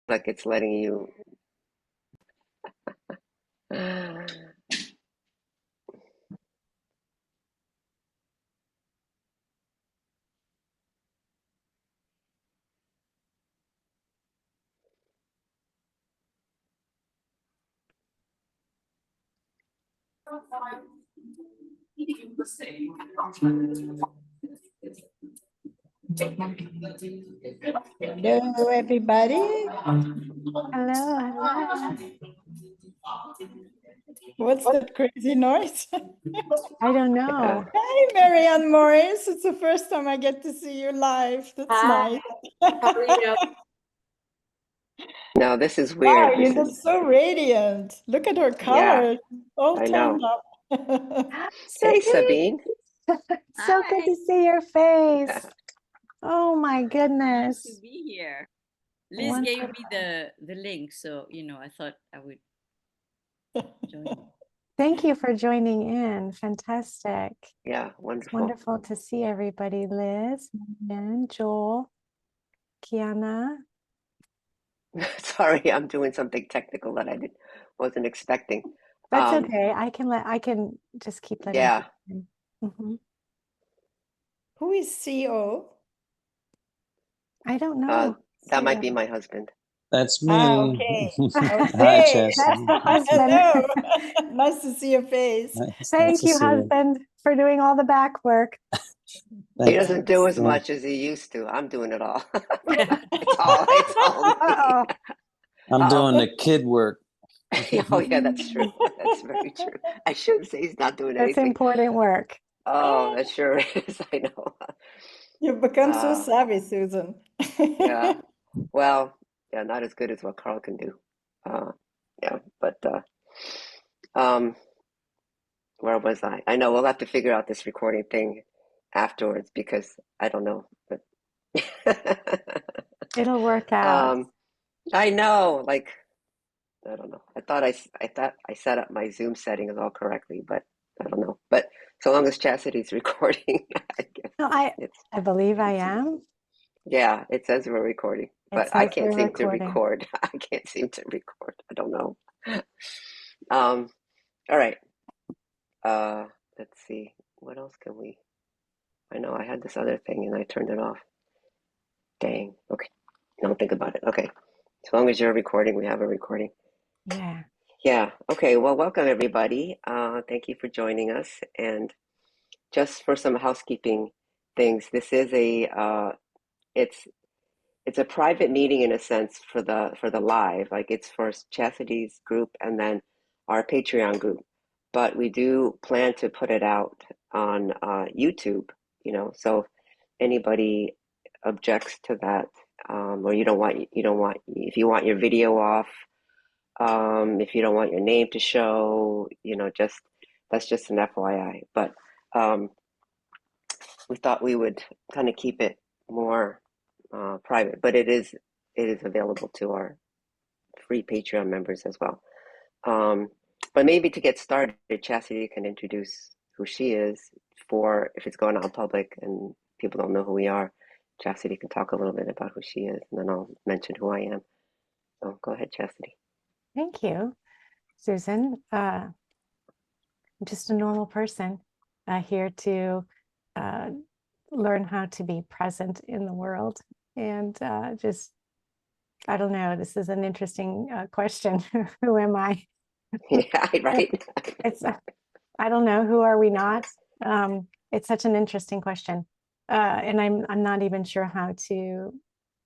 like it's letting you. Hello, everybody. Hello. What's that crazy noise? I don't know. Hi, Marianne Morris. It's the first time I get to see you live. That's nice. How are you? No, this is Wow, weird. you This look is, so radiant. Look at her yeah, colors, all I toned know. up. Hey, Sabine. So good to see your face. Oh my To goodness. be here. Liz gave me the link, so I thought I would join. Thank you for joining in. Fantastic. Yeah, It's wonderful. wonderful to see everybody. Liz, and Joel, Kiana. Sorry, I'm doing something technical that I wasn't expecting. That's okay. I can just keep letting Yeah. people in. Mhm. Who is CO? I don't know. That might be CO. my husband. That's me. Okay. Hi, Okay. That's Chastity. the husband. Hello. Nice to see your face. Nice Thank to you, see you. husband, for doing all the back work. He doesn't do as Yeah. much as he used to. I'm doing it all. It's all me. Uh-oh. I'm Uh-oh. doing the kid work. Oh, yeah, that's true. That's very true. I shouldn't say he's not doing That's anything. important work. Oh, that sure is. I know. You've become so savvy, Susan. Yeah. Well, yeah, not as good as what Carl can do. Yeah, but where was I? I know we'll have to figure out this recording thing afterwards because I don't know. But It'll work out. I know, like I don't know. I thought I set up my Zoom settings all correctly, but I don't know. But so long as Chastity's recording, I guess No, I believe I am. yeah, it says we're recording, It but I says can't we're seem to recording. record. I can't seem to record. I don't know. All right. Let's see. What else can we? I know I had this other thing and I turned it off. Dang. Okay. Don't think about it. Okay. As long as you're recording, we have a recording. Yeah. Yeah. Okay. Well, welcome everybody. Thank you for joining us. And just for some housekeeping things, this is it's a private meeting in a sense for the live. Like it's for Chastity's group and then our Patreon group. But we do plan to put it out on YouTube. So if anybody objects to that, or you don't want if you want your video off. If you don't want your name to show, just that's just an FYI. But we thought we would kind of keep it more private, but it is available to our free Patreon members as well. But maybe to get started, Chastity can introduce who she is for if it's going out public and people don't know who we are. Chastity can talk a little bit about who she is, and then I'll mention who I am. So go ahead, Chastity. Thank you, Susan. I'm just a normal person here to learn how to be present in the world. And I don't know, this is an interesting question. Who am I? Yeah, right. It's, I don't know, who are we not? It's such an interesting question. And I'm not even sure how to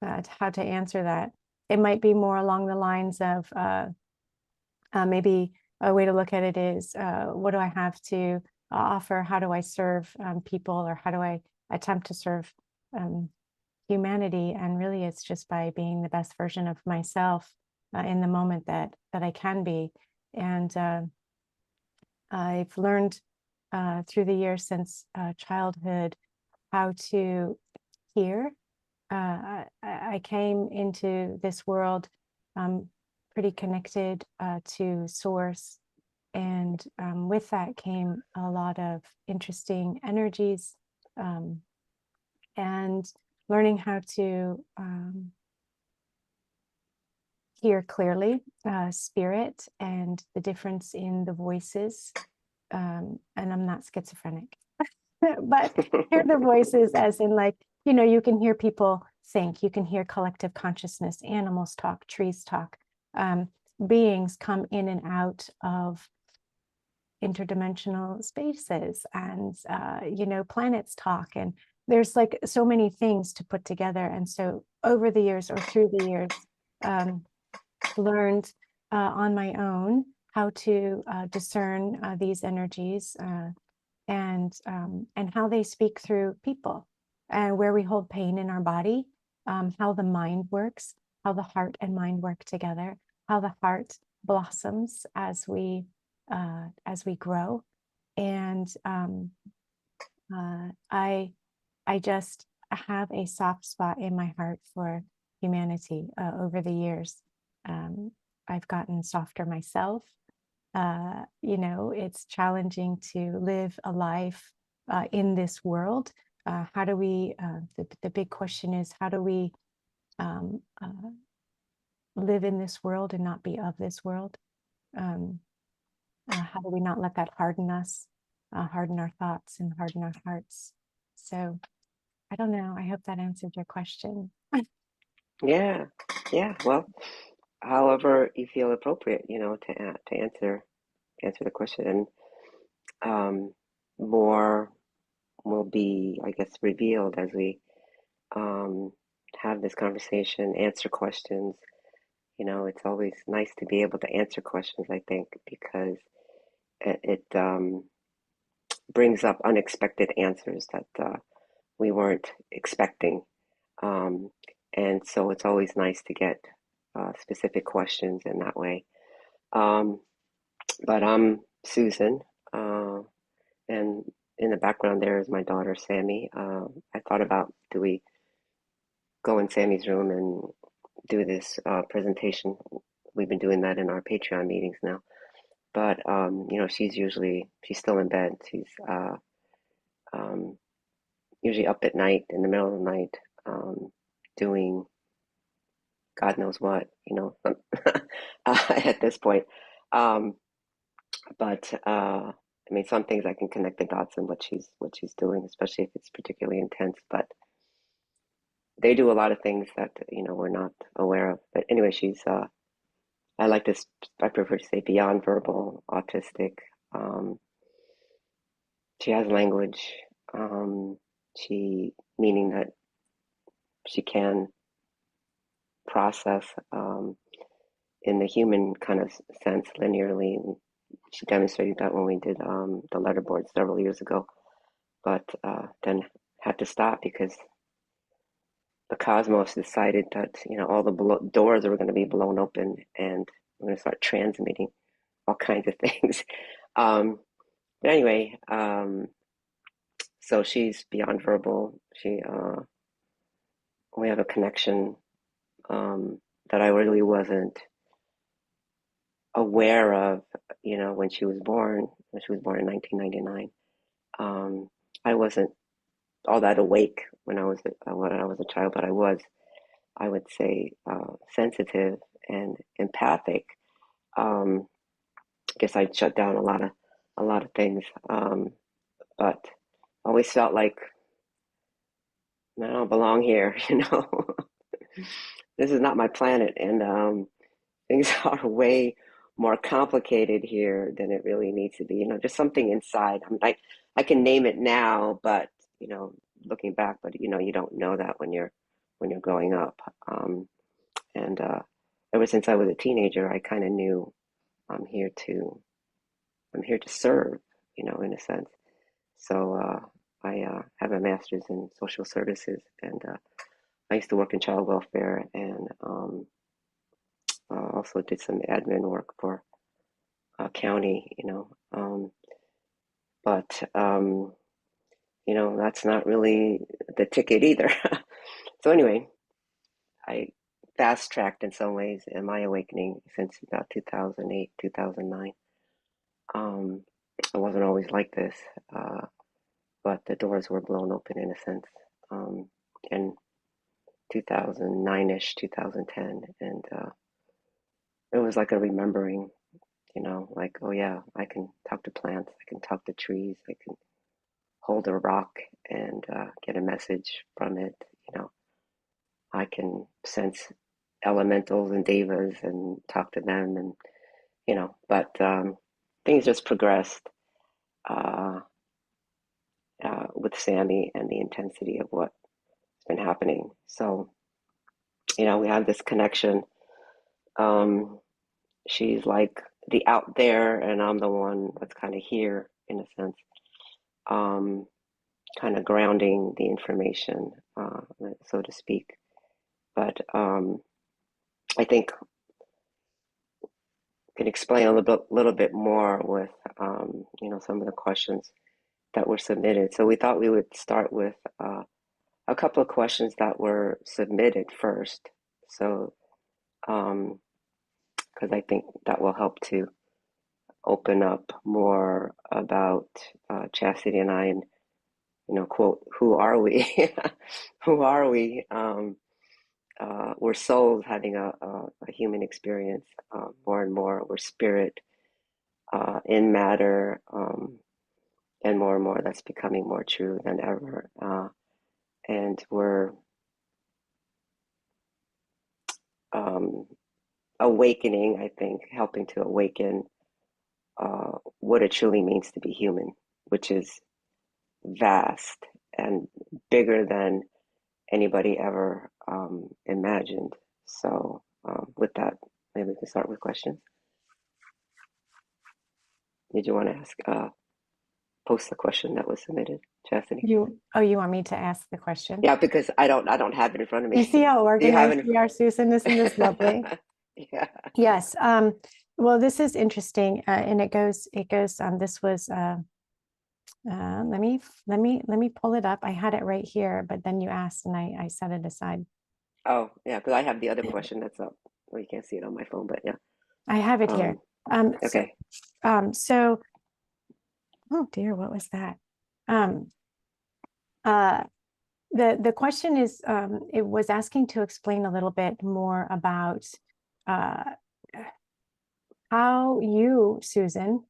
answer that. It might be more along the lines of maybe a way to look at it is what do I have to offer? How do I serve people, or how do I attempt to serve humanity? And really, it's just by being the best version of myself in the moment that I can be. And I've learned through the years since childhood how to hear. I came into this world pretty connected to source, and with that came a lot of interesting energies, and learning how to hear clearly spirit and the difference in the voices. And I'm not schizophrenic, but hear the voices as in like, you can hear people think, you can hear collective consciousness, animals talk, trees talk, beings come in and out of interdimensional spaces, and planets talk, and there's like so many things to put together. And so over the years, or through the years, learned on my own how to discern these energies, and how they speak through people, and where we hold pain in our body, how the mind works, how the heart and mind work together, how the heart blossoms as we grow. And I just have a soft spot in my heart for humanity. Over the years, I've gotten softer myself. It's challenging to live a life in this world. How do we, the big question is, how do we live in this world and not be of this world? How do we not let that harden us, harden our thoughts and harden our hearts? So I don't know. I hope that answered your question. Yeah, yeah. Well, however you feel appropriate, to answer the question, and more will be, I guess, revealed as we have this conversation, answer questions. It's always nice to be able to answer questions, I think, because it brings up unexpected answers that we weren't expecting. And so it's always nice to get specific questions in that way. But I'm Susan, and in the background there is my daughter, Sammie. I thought about, do we go in Sammie's room and do this presentation? We've been doing that in our Patreon meetings now. But, she's still in bed. She's um, usually up at night, in the middle of the night, doing God knows what, at this point. But I mean, some things I can connect the dots in what she's doing, especially if it's particularly intense. But they do a lot of things that we're not aware of. But anyway, I prefer to say beyond verbal, autistic. She has language. Meaning that she can process in the human kind of sense linearly. And she demonstrated that when we did the letterboard several years ago, but then had to stop because the cosmos decided that all the doors were going to be blown open, and we're going to start transmitting all kinds of things. But anyway, so she's beyond verbal. We have a connection that I really wasn't aware of, when she was born. When she was born in 1999, I wasn't all that awake when I was a child, but I would say, sensitive and empathic. I guess I'd shut down a lot of things, but always felt like I don't belong here. This is not my planet, and things are way more complicated here than it really needs to be. Just something inside. I mean, I can name it now, but looking back, but you don't know that when you're growing up. And ever since I was a teenager, I kind of knew I'm here to serve, in a sense. So I have a master's in social services, and I used to work in child welfare, and also did some admin work for county, but that's not really the ticket either. So anyway, I fast tracked in some ways in my awakening since about 2008, 2009. I wasn't always like this, but the doors were blown open in a sense, in 2009-ish, 2010, and was like a remembering, like, oh yeah, I can talk to plants, I can talk to trees, I can hold a rock and get a message from it. I can sense elementals and devas and talk to them, and but things just progressed uh, with Sammie and the intensity of what's been happening. So we have this connection. She's like the out there, and I'm the one that's kind of here in a sense, kind of grounding the information, so to speak. But I think can explain a little bit more with some of the questions that were submitted. So we thought we would start with a couple of questions that were submitted first. So because I think that will help to open up more about Chastity and I, and quote, who are we? Who are we? We're souls having a human experience more and more. We're spirit in matter, and more that's becoming more true than ever. And we're awakening, I think, helping to awaken what it truly means to be human, which is vast and bigger than anybody ever imagined. So with that, maybe we can start with questions. Did you want to ask, post the question that was submitted, Chastity? You want me to ask the question? Yeah, because I don't have it in front of me. You see how Do you have organized it? we are, Susan? Isn't this lovely? Yeah. Yes. Well, this is interesting, and it goes. This was. Let me pull it up. I had it right here, but then you asked, and I set it aside. Oh, yeah, because I have the other question that's up. Well, you can't see it on my phone, but yeah. I have it here. Okay. So, oh dear, what was that? The question is, it was asking to explain a little bit more about how you, Susan,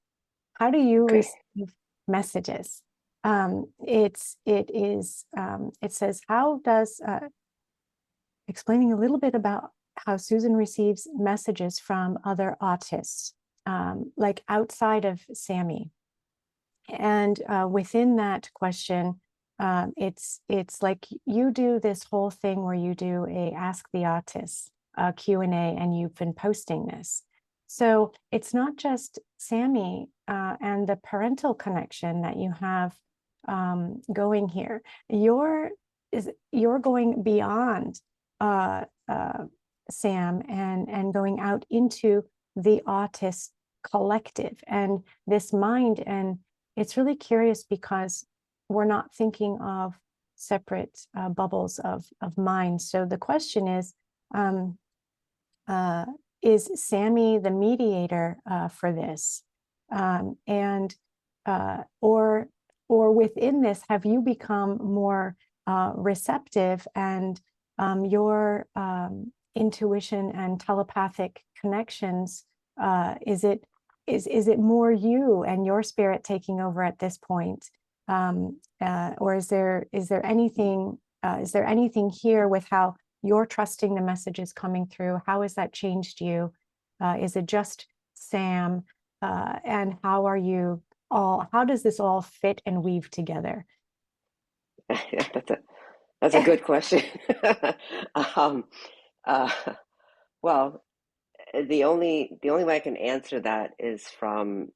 how do you Okay. receive messages? It says, how does, explaining a little bit about how Susan receives messages from other autists, like outside of Sammie. And within that question, it's like you do this whole thing where you do a Ask the Autist Q&A, and you've been posting this. So it's not just Sammie and the parental connection that you have going here. You're going beyond Sam and going out into the autist collective and this mind. And it's really curious because we're not thinking of separate bubbles of mind. So the question is Sammie the mediator for this? Or within this, have you become more receptive, and your intuition and telepathic connections, is it more you and your spirit taking over at this point? Or is there anything here with how you're trusting the messages coming through? How has that changed you? Is it just Sam? And how does this all fit and weave together? Yeah, that's a good question. Uh, well, the only way I can answer that is from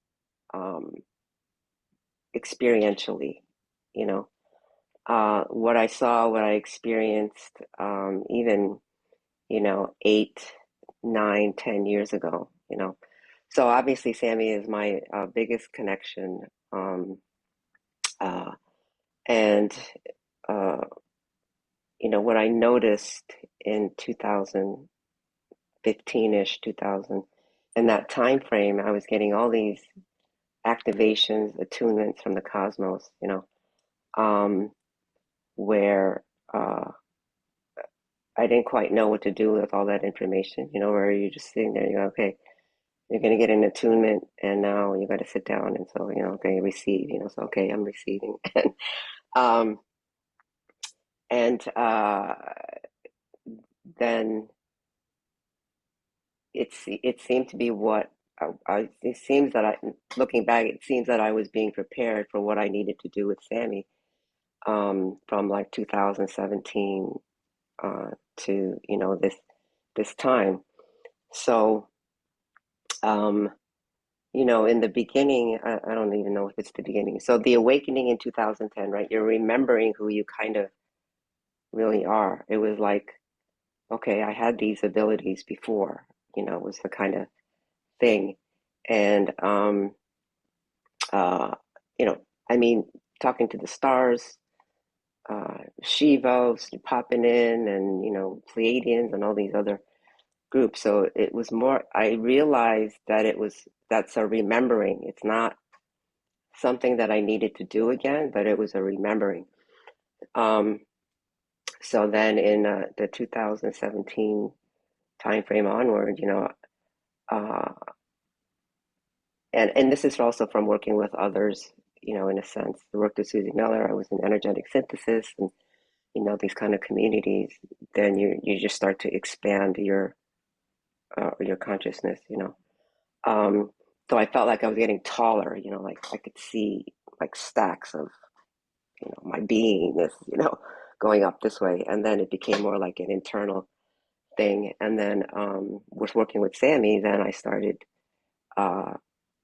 experientially, what I saw, what I experienced, even 8, 9, 10 years ago. So obviously Sammie is my biggest connection, and what I noticed in 2015-ish, 2000, in that time frame, I was getting all these activations, attunements from the cosmos, where I didn't quite know what to do with all that information, where you're just sitting there, you go, okay, you're going to get an attunement, and now you got to sit down, and so okay, receive, so okay, I'm receiving, um, and then it seemed to be what it seems that looking back, it seems that I was being prepared for what I needed to do with Sammie, from like 2017 to this time. So in the beginning, I don't even know if it's the beginning. So the awakening in 2010, right? You're remembering who you kind of really are. It was like, okay, I had these abilities before, was the kind of thing. And, uh, you know, I mean, talking to the stars, Shivos popping in, and, Pleiadians and all these other groups. So it was more, I realized that that's a remembering. It's not something that I needed to do again, but it was a remembering. So then in the 2017 timeframe onward, uh, and this is also from working with others, in a sense. I worked with Susie Miller. I was in energetic synthesis, and these kind of communities. Then you just start to expand your consciousness, So I felt like I was getting taller, like I could see like stacks of my beingness, going up this way. And then it became more like an internal thing. And then with working with Sammie, then I started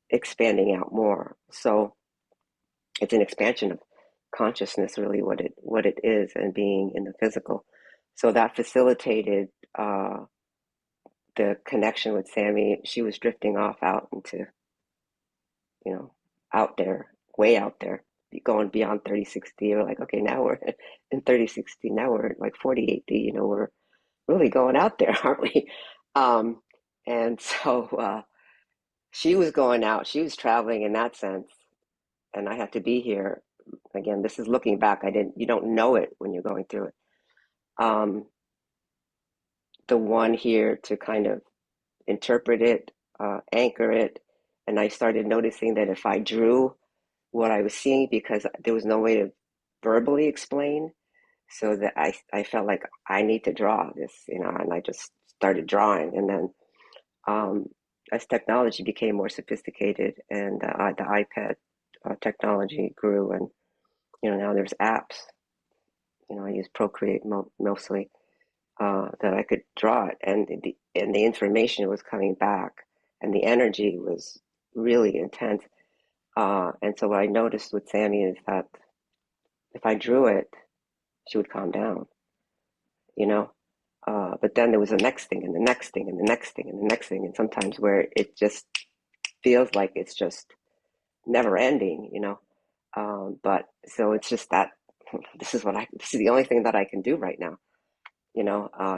expanding out more. So it's an expansion of consciousness, really, what it is, and being in the physical. So that facilitated the connection with Sammie. She was drifting off out into, out there, way out there, going beyond 3060. We're like, okay, now we're in 3060. Now we're at like 4080. We're really going out there, aren't we? And so she was going out. She was traveling in that sense, and I had to be here. Again, this is looking back. You don't know it when you're going through it. The one here to kind of interpret it, anchor it, and I started noticing that if I drew what I was seeing, because there was no way to verbally explain, so that I felt like I need to draw this, and I just started drawing. And then as technology became more sophisticated, and the iPad technology grew, and now there's apps. I use Procreate mostly, that I could draw it, and the information was coming back, and the energy was really intense. And so what I noticed with Sammie is that if I drew it, she would calm down, you know. But then there was the next thing, and the next thing, and the next thing, and the next thing, and sometimes where it just feels like it's just never ending, But so it's just that this is the only thing that I can do right now,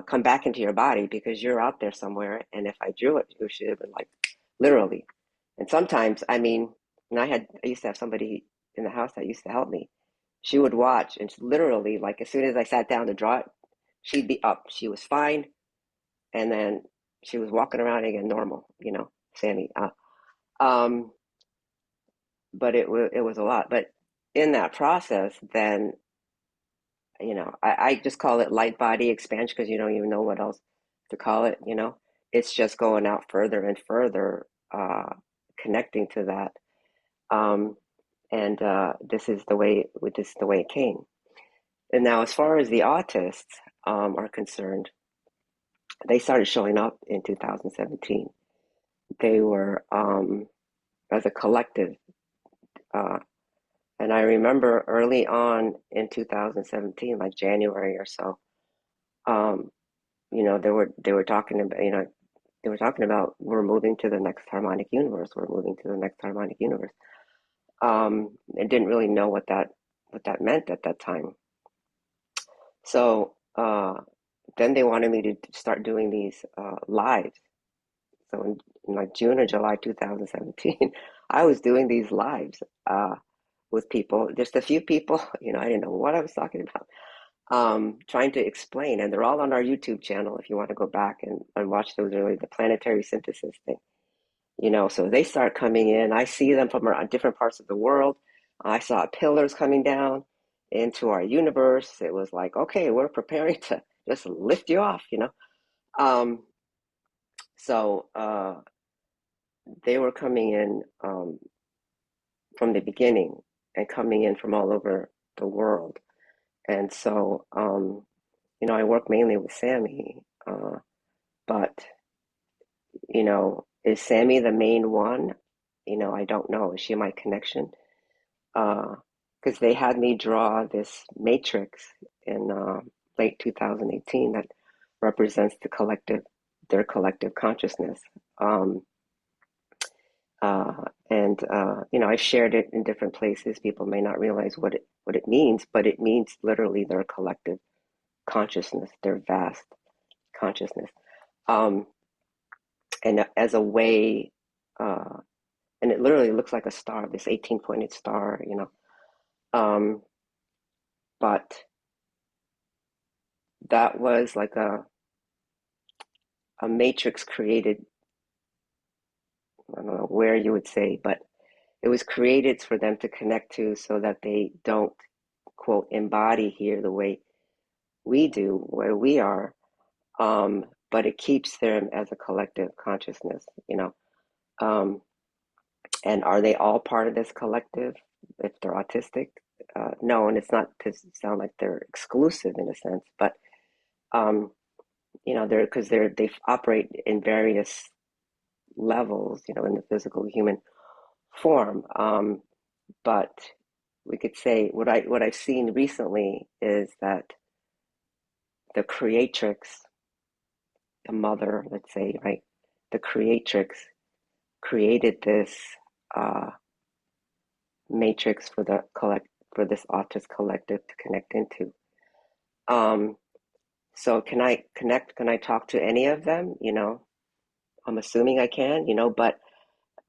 come back into your body, because you're out there somewhere. And if I drew it, it should have been like literally. And sometimes, I mean, and I used to have somebody in the house that used to help me. She would watch, and literally, like as soon as I sat down to draw it, she'd be up. She was fine, and then she was walking around again, normal, Sammie. Um, but it was a lot. But in that process, then I just call it light body expansion, because you don't even know what else to call it. It's just going out further and further, connecting to that. And this is the way it came. And now, as far as the autists are concerned, they started showing up in 2017. They were as a collective, and I remember early on in 2017, like January or so, they were talking about, we're moving to the next harmonic universe. We're moving to the next harmonic universe. And didn't really know what that meant at that time. So then they wanted me to start doing these lives. So in like June or July 2017, I was doing these lives with people, just a few people. I didn't know what I was talking about. Trying to explain, and they're all on our YouTube channel if you want to go back and watch those early, the planetary synthesis thing. So they start coming in. I see them from different parts of the world. I saw pillars coming down into our universe. It was like, okay, we're preparing to just lift you off, Um, so they were coming in from the beginning and coming in from all over the world. And so, I work mainly with Sammie, but, is Sammie the main one? I don't know. Is she my connection? Because they had me draw this matrix in late 2018 that represents their collective consciousness. I've shared it in different places. People may not realize what it means, but it means literally their collective consciousness, their vast consciousness. And as a way, and it literally looks like a star, this 18-pointed star, but that was like a matrix created. I don't know where you would say, but it was created for them to connect to so that they don't, quote, embody here the way we do, where we are, but it keeps them as a collective consciousness, and are they all part of this collective if they're autistic? No, and it's not to sound like they're exclusive in a sense, but they operate in various levels, in the physical human form. But we could say what I've seen recently is that the creatrix, the mother, let's say, right, the creatrix created this matrix for this autist collective to connect into. So can I connect? Can I talk to any of them? I'm assuming I can, but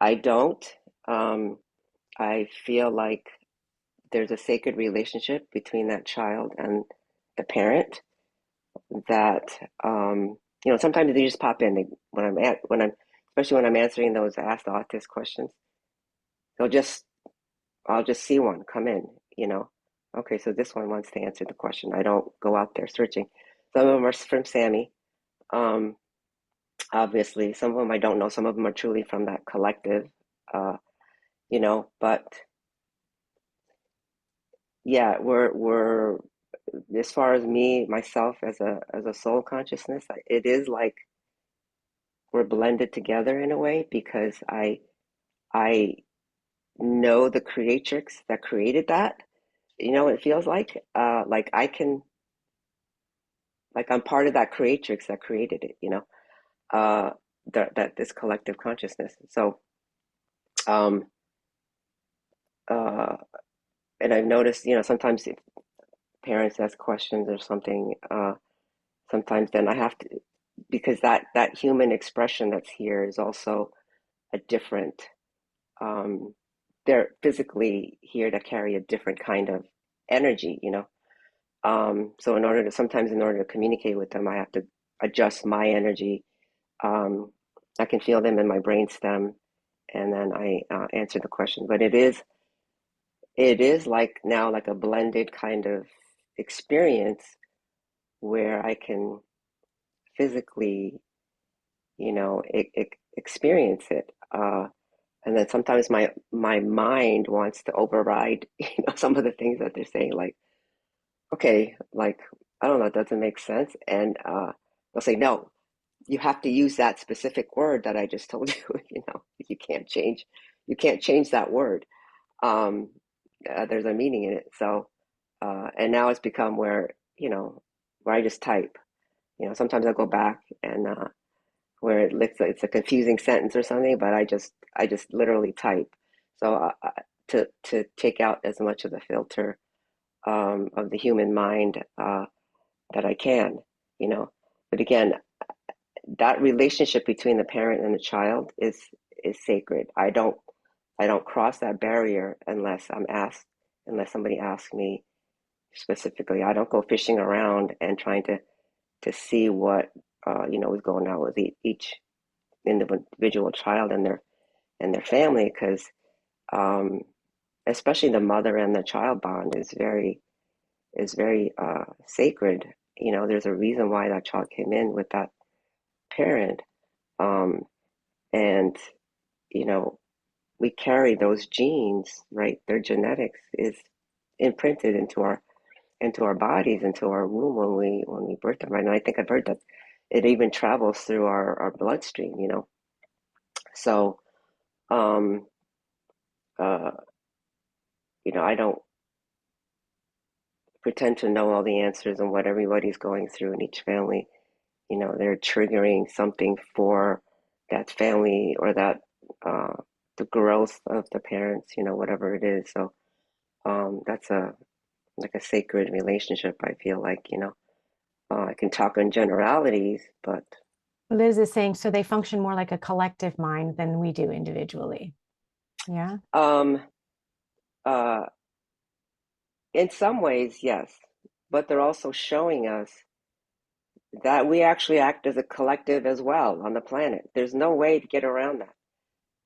I don't. I feel like there's a sacred relationship between that child and the parent that sometimes they just pop in. Especially when I'm answering those Ask the Autist questions, I'll just see one come in. Okay, so this one wants to answer the question. I don't go out there searching. Some of them are from Sammie. Obviously, some of them I don't know. Some of them are truly from that collective. But yeah, we're as far as myself as a soul consciousness, it is like we're blended together in a way because I know the creatrix that created that. It feels like I can, like I'm part of that creatrix that created it. That this collective consciousness. So um and I've noticed, sometimes if parents ask questions or something, sometimes then I have to, because that human expression that's here is also a different, they're physically here to carry a different kind of energy, so sometimes in order to communicate with them, I have to adjust my energy. I can feel them in my brainstem, and then I answer the question. But it is like now like a blended kind of experience where I can physically, experience it. And then sometimes my mind wants to override, some of the things that they're saying, like, okay, like, I don't know, it doesn't make sense. And they'll say, no, you have to use that specific word that I just told you, you can't change that word. Um, there's a meaning in it. So, and now it's become where I just type, sometimes I'll go back and, where it's a confusing sentence or something, but I just literally type. So to take out as much of the filter of the human mind that I can, you know. But again, that relationship between the parent and the child is sacred. I don't cross that barrier unless somebody asks me specifically. I don't go fishing around and trying to see what is going on with each individual child and their family, because especially the mother and the child bond is very sacred. You know, there's a reason why that child came in with that parent, and you know, we carry those genes, right? Their genetics is imprinted into our bodies, into our womb when we birth them. Right? And I think I've heard that it even travels through our bloodstream. You know, so uh, you know, I don't pretend to know all the answers and what everybody's going through in each family. You know, they're triggering something for that family or that the growth of the parents. You know, whatever it is. So that's like a sacred relationship. I feel like, you know, I can talk in generalities, but Liz is saying, so they function more like a collective mind than we do individually. Yeah. uh, in some ways, yes, but they're also showing us that we actually act as a collective as well on the planet. There's no way to get around that,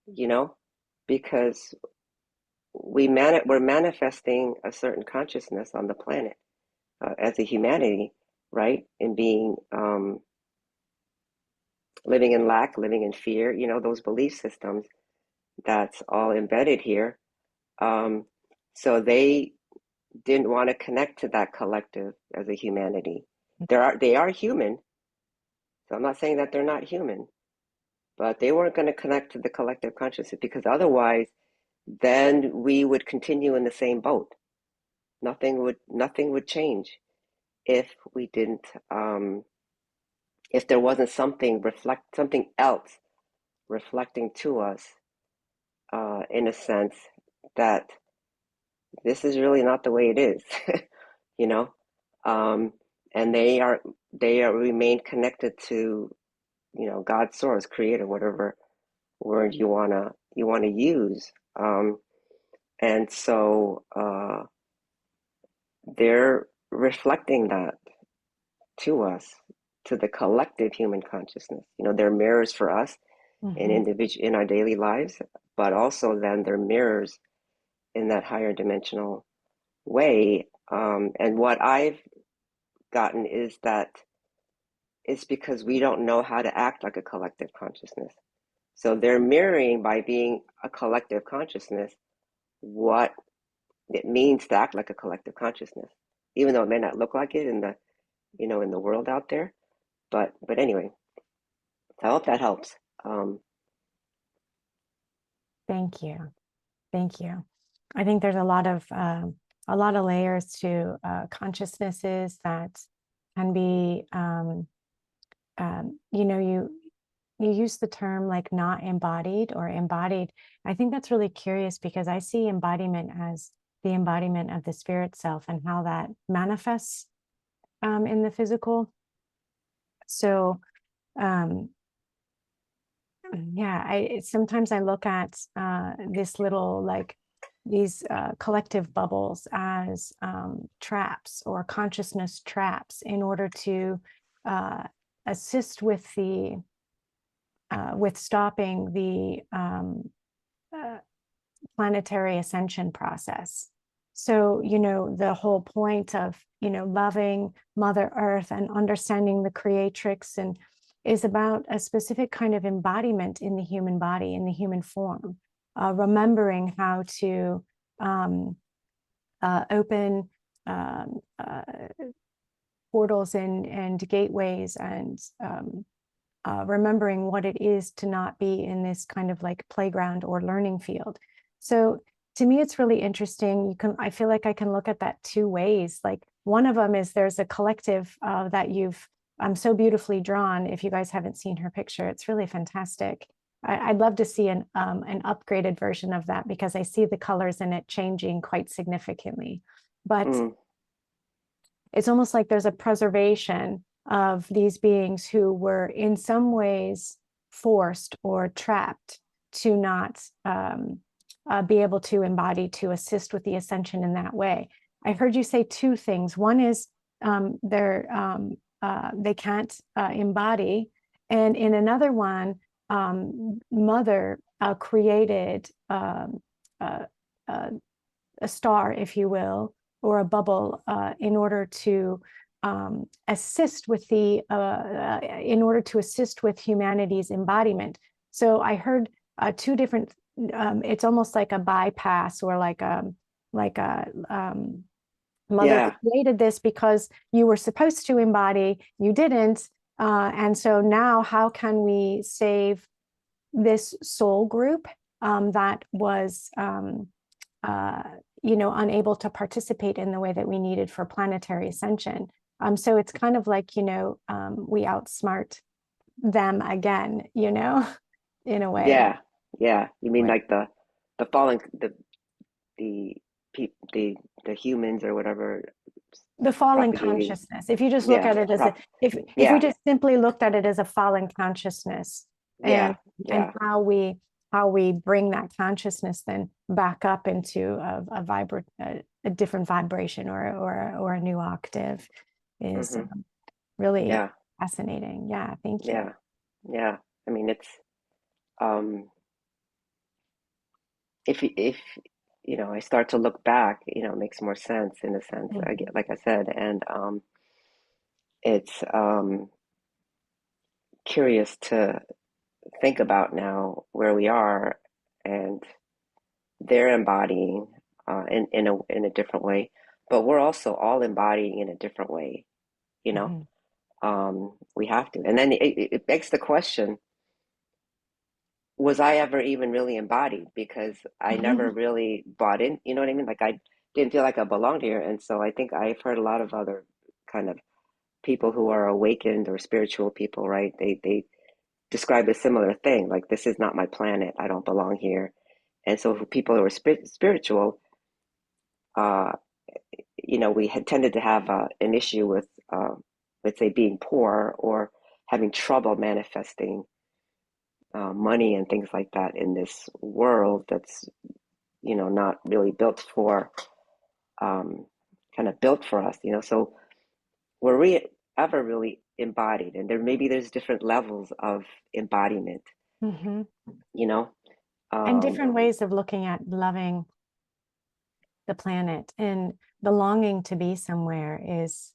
you know, because we're manifesting a certain consciousness on the planet as a humanity, right? And being living in lack, living in fear, you know, those belief systems, that's all embedded here. So they didn't want to connect to that collective as a humanity. They are human. So I'm not saying that they're not human, but they weren't going to connect to the collective consciousness, because otherwise then we would continue in the same boat. Nothing would change if we didn't if there wasn't something else reflecting to us in a sense that this is really not the way it is. You know, and they remain connected to, you know, God's source, creator, whatever word you wanna use, and so they're reflecting that to us, to the collective human consciousness. You know, they're mirrors for us in our daily lives, but also then they're mirrors in that higher dimensional way. And what I've gotten is that it's because we don't know how to act like a collective consciousness. So they're mirroring, by being a collective consciousness, what it means to act like a collective consciousness, even though it may not look like it in the, you know, in the world out there. But anyway, I hope that helps. Thank you. Thank you. I think there's a lot of layers to consciousnesses that can be, you know, you use the term like not embodied or embodied. I think that's really curious, because I see embodiment as the embodiment of the spirit self and how that manifests in the physical. So yeah, sometimes I look at this little, like these collective bubbles as traps or consciousness traps, in order to assist with the with stopping the planetary ascension process. So, you know, the whole point of, you know, loving Mother Earth and understanding the creatrix and is about a specific kind of embodiment in the human body, in the human form, remembering how to open portals and gateways, and remembering what it is to not be in this kind of like playground or learning field. So to me, it's really interesting. I feel like I can look at that two ways. Like, one of them is there's a collective that you've so beautifully drawn. If you guys haven't seen her picture, it's really fantastic. I'd love to see an upgraded version of that, because I see the colors in it changing quite significantly. But it's almost like there's a preservation of these beings who were in some ways forced or trapped to not be able to embody, to assist with the ascension in that way. I heard you say two things. One is they can't embody, and in another one, mother created a, a star, if you will, or a bubble in order to assist with humanity's embodiment. So I heard two different. It's almost like a bypass, or like a mother Yeah. created this because you were supposed to embody, you didn't, and so now how can we save this soul group that was unable to participate in the way that we needed for planetary ascension. So it's kind of like, we outsmart them again, in a way. Yeah. Yeah. You mean like the fallen the the humans or whatever The fallen propagating. consciousness. If you just look Yeah. at it as if we Yeah. just simply looked at it as a fallen consciousness, Yeah. and Yeah. how we bring that consciousness then back up into a different vibration, or a new octave is really Yeah. fascinating. Yeah, thank you. Yeah. Yeah. I mean, it's if I start to look back, it makes more sense in a sense. I get, like I said, and it's curious to think about now where we are, and they're embodying in a different way, but we're also all embodying in a different way. You know, we have to, and then it begs the question: was I ever even really embodied? Because I never really bought in. You know what I mean? Like I didn't feel like I belonged here, and so I think I've heard a lot of other kind of people who are awakened or spiritual people, right? They describe a similar thing, like this is not my planet. I don't belong here. And so for people who are spiritual, uh, we had tended to have an issue with, let's say, being poor or having trouble manifesting money and things like that in this world that's, not really built for, kind of built for us, So were we ever really embodied? And there's different levels of embodiment, you know? And different ways of looking at loving the planet, and the longing to be somewhere is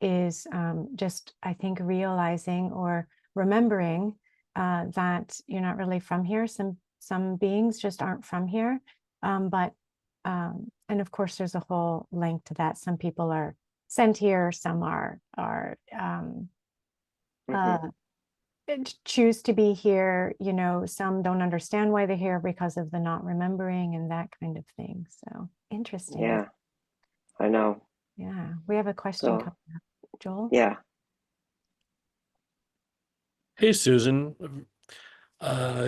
just, I think, realizing or remembering that you're not really from here. Some beings just aren't from here, but and of course there's a whole link to that. Some people are sent here, some are choose to be here, some don't understand why they're here because of the not remembering and that kind of thing. So interesting. Yeah, I know. Yeah, we have a question coming up. Joel? Yeah. Hey, Susan.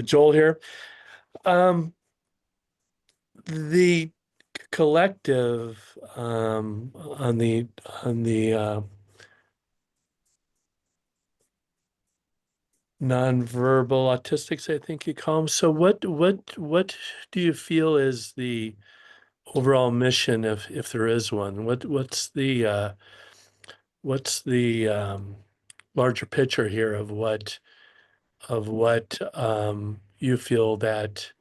Joel here. The collective on the nonverbal autistics, I think you call them. So what do you feel is the overall mission, if there is one? What's the larger picture here of what you feel that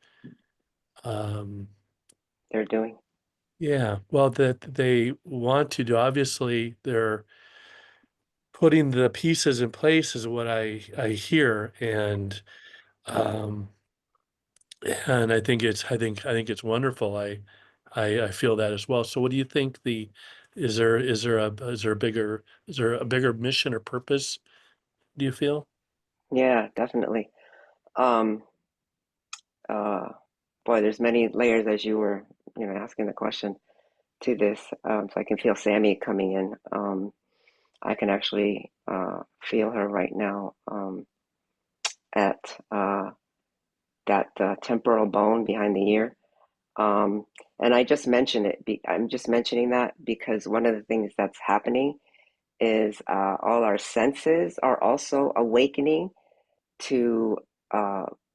They're doing? yeah, well, that they want to do. Obviously, they're putting the pieces in place is what I hear, um, and I think it's wonderful. I feel that as well. So, what do you think? Is there a bigger mission or purpose? Do you feel? Yeah, definitely. Um, uh, Boy, there's many layers as you were, asking the question to this. So I can feel Sammie coming in. I can actually feel her right now at that temporal bone behind the ear. And I just mention it. I'm just mentioning that because one of the things that's happening is all our senses are also awakening to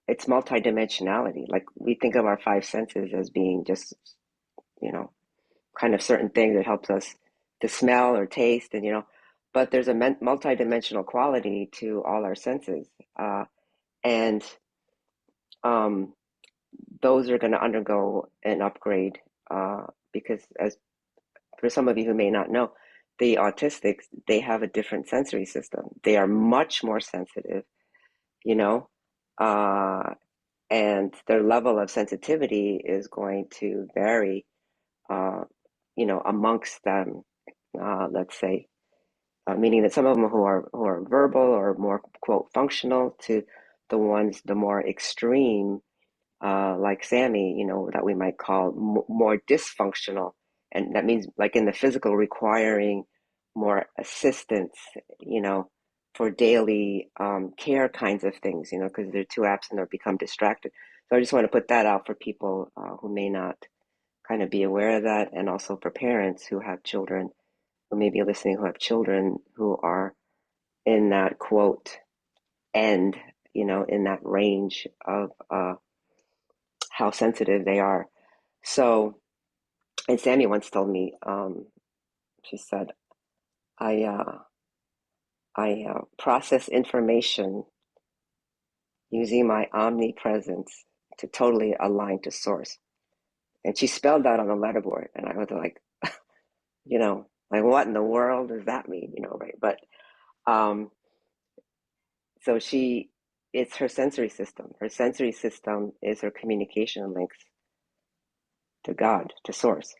its multidimensionality. Like we think of our five senses as being just, kind of certain things that helps us to smell or taste, but there's a multidimensional quality to all our senses. And those are going to undergo an upgrade because, as for some of you who may not know, the autistics, they have a different sensory system. They are much more sensitive, you know, and their level of sensitivity is going to vary, you know, amongst them. Let's say, meaning that some of them who are verbal or more quote functional, to the ones the more extreme, like Sammie, you know, that we might call more dysfunctional, and that means like in the physical, requiring more assistance, you know, for daily care kinds of things, you know, because they're too absent or become distracted. So I just want to put that out for people who may not kind of be aware of that, and also for parents who have children who may be listening, who have children who are in that quote end, you know, in that range of how sensitive they are. So, and Sammie once told me, she said, I process information using my omnipresence to totally align to source. And she spelled that on the letterboard. And I was like, you know, like what in the world does that mean? You know, right? But so it's her sensory system. Her sensory system is her communication links to God, to source.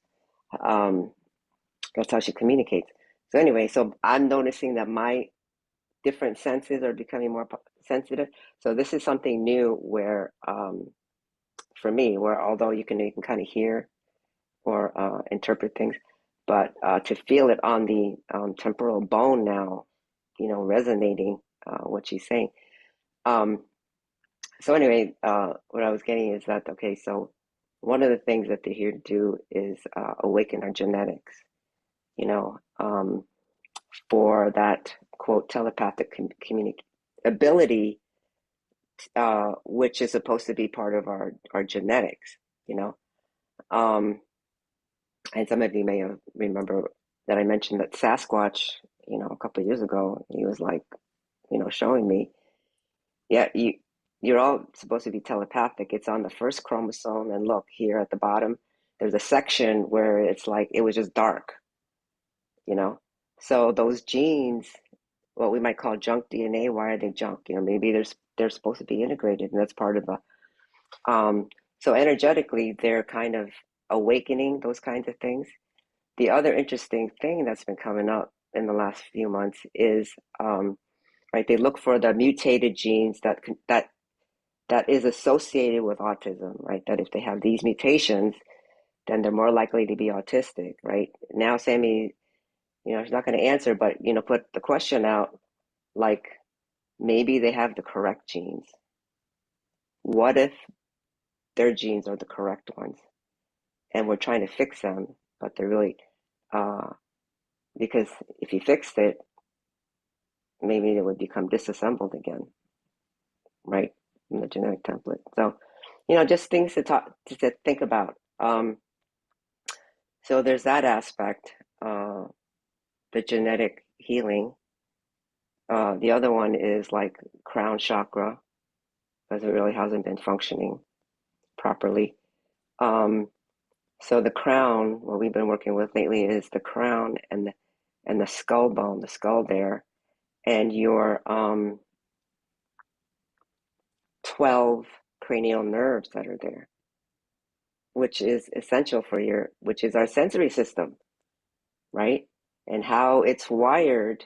That's how she communicates. So anyway, so I'm noticing that my different senses are becoming more sensitive. So this is something new where, for me, where although you can kind of hear or interpret things, but to feel it on the temporal bone now, you know, resonating what she's saying. So anyway, what I was getting is that, okay, so one of the things that they're here to do is awaken our genetics, you know, for that quote telepathic ability, which is supposed to be part of our genetics, you know. And some of you may remember that I mentioned that Sasquatch, you know, a couple of years ago, he was like, you know, showing me, yeah, you're all supposed to be telepathic. It's on the first chromosome, and look here at the bottom, there's a section where it's like it was just dark, you know. So those genes, what we might call junk DNA, why are they junk? You know, maybe they're supposed to be integrated, and that's part of the so energetically they're kind of awakening those kinds of things. The other interesting thing that's been coming up in the last few months is right, they look for the mutated genes that is associated with autism, right? That if they have these mutations, then they're more likely to be autistic, right? Now, Sammie, you know, she's not going to answer, but, you know, put the question out, like, maybe they have the correct genes. What if their genes are the correct ones? And we're trying to fix them, but they're really, because if you fixed it, maybe it would become disassembled again, right? In the genetic template. So, you know, just things to think about. So there's that aspect, the genetic healing. The other one is like crown chakra, because it really hasn't been functioning properly. So the crown, what we've been working with lately is the crown and the skull bone, the skull there, and your 12 cranial nerves that are there, which is essential for which is our sensory system, right? And how it's wired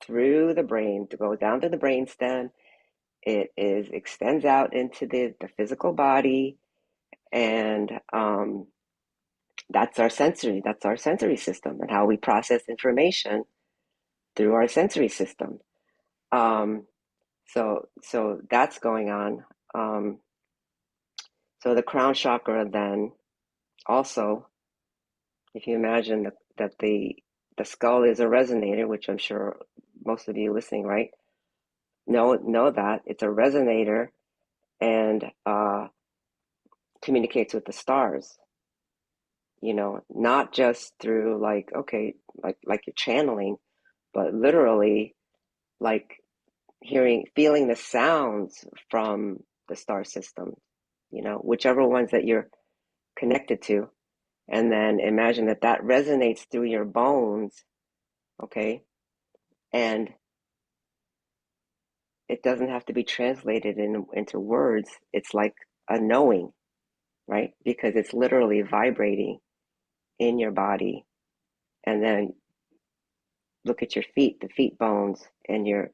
through the brain to go down to the brainstem. It extends out into the physical body, and that's our sensory system, and how we process information through our sensory system. So that's going on. So the crown chakra then also, if you imagine that the skull is a resonator, which I'm sure most of you listening, right, know that it's a resonator, and communicates with the stars, you know, not just through like, okay, like you're channeling, but literally like feeling the sounds from the star system, whichever ones that you're connected to. And then imagine that that resonates through your bones, okay? And it doesn't have to be translated into words. It's like a knowing, right? Because it's literally vibrating in your body. And then look at your feet, the feet bones, and it's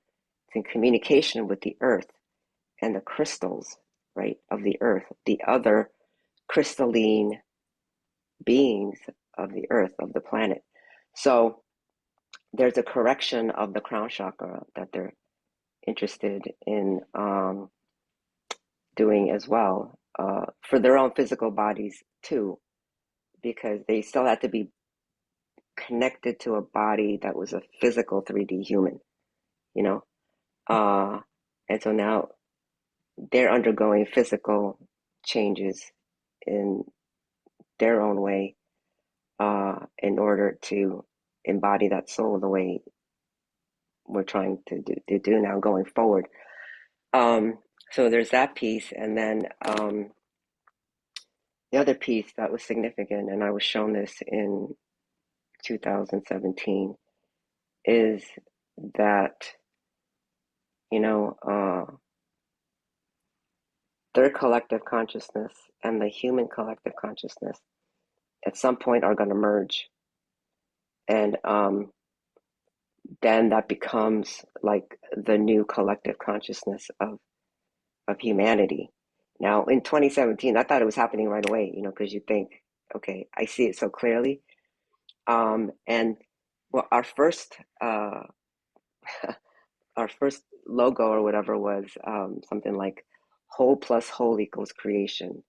in communication with the earth and the crystals, right, of the earth, the other crystalline beings of the earth, of the planet. So there's a correction of the crown chakra that they're interested in doing as well, for their own physical bodies too, because they still had to be connected to a body that was a physical 3D human, you know? And so now they're undergoing physical changes in their own way, in order to embody that soul the way we're trying to do now going forward. So there's that piece. And then the other piece that was significant, and I was shown this in 2017, is that, their collective consciousness and the human collective consciousness at some point are going to merge. And then that becomes like the new collective consciousness of humanity. Now, in 2017, I thought it was happening right away, because you think, okay, I see it so clearly. And well, our first logo or whatever was something like whole plus whole equals creation.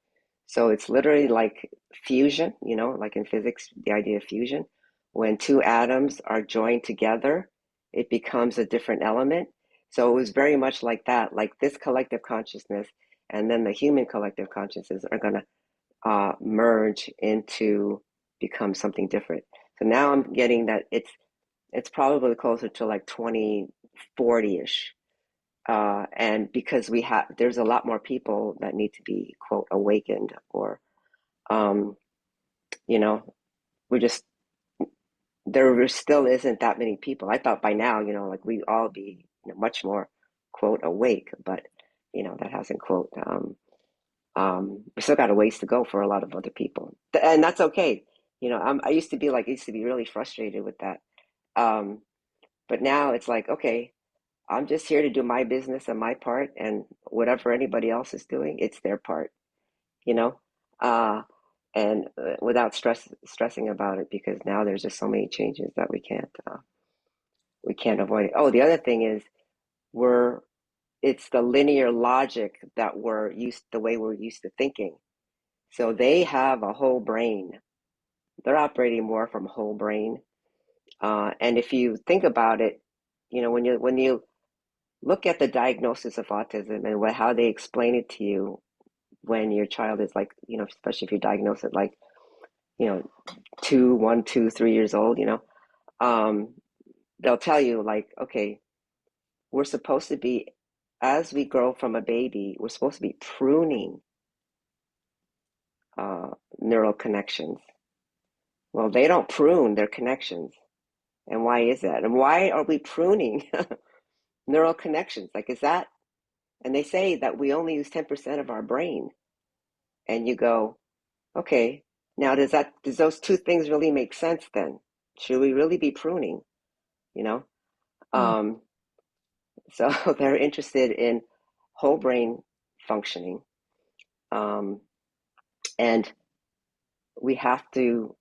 So it's literally like fusion, like in physics, the idea of fusion. When two atoms are joined together, it becomes a different element. So it was very much like that, like this collective consciousness and then the human collective consciousness are going to merge into become something different. So now I'm getting that it's probably closer to like 2040-ish. And because there's a lot more people that need to be, quote, awakened, or, there still isn't that many people. I thought by now, like we'd all be much more, quote, awake, but, that hasn't, quote, we still got a ways to go for a lot of other people. And that's okay. I used to be really frustrated with that. But now it's like, okay, I'm just here to do my business and my part, and whatever anybody else is doing, it's their part, you know, and without stressing about it, because now there's just so many changes that we can't avoid it. Oh, the other thing is it's the linear logic that the way we're used to thinking. So they have a whole brain. They're operating more from whole brain. And if you think about it, when you look at the diagnosis of autism and how they explain it to you when your child is like, especially if you diagnose it like, 1, 2, 3 years old, they'll tell you like, okay, we're supposed to be, as we grow from a baby, we're supposed to be pruning neural connections. Well, they don't prune their connections. And why is that? And why are we pruning neural connections? Like, is that, and they say that we only use 10% of our brain. And you go, okay, now does those two things really make sense then? Should we really be pruning? So they're interested in whole brain functioning. And we have to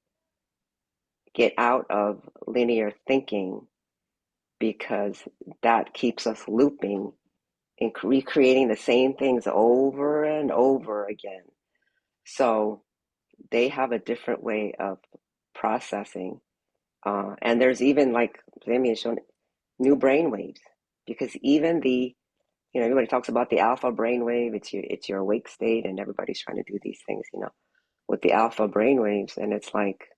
get out of linear thinking, because that keeps us looping and recreating the same things over and over again. So they have a different way of processing. And there's even, like Sammie has shown, new brain waves, because even everybody talks about the alpha brain wave. It's your awake state, and everybody's trying to do these things, with the alpha brain waves. And it's like,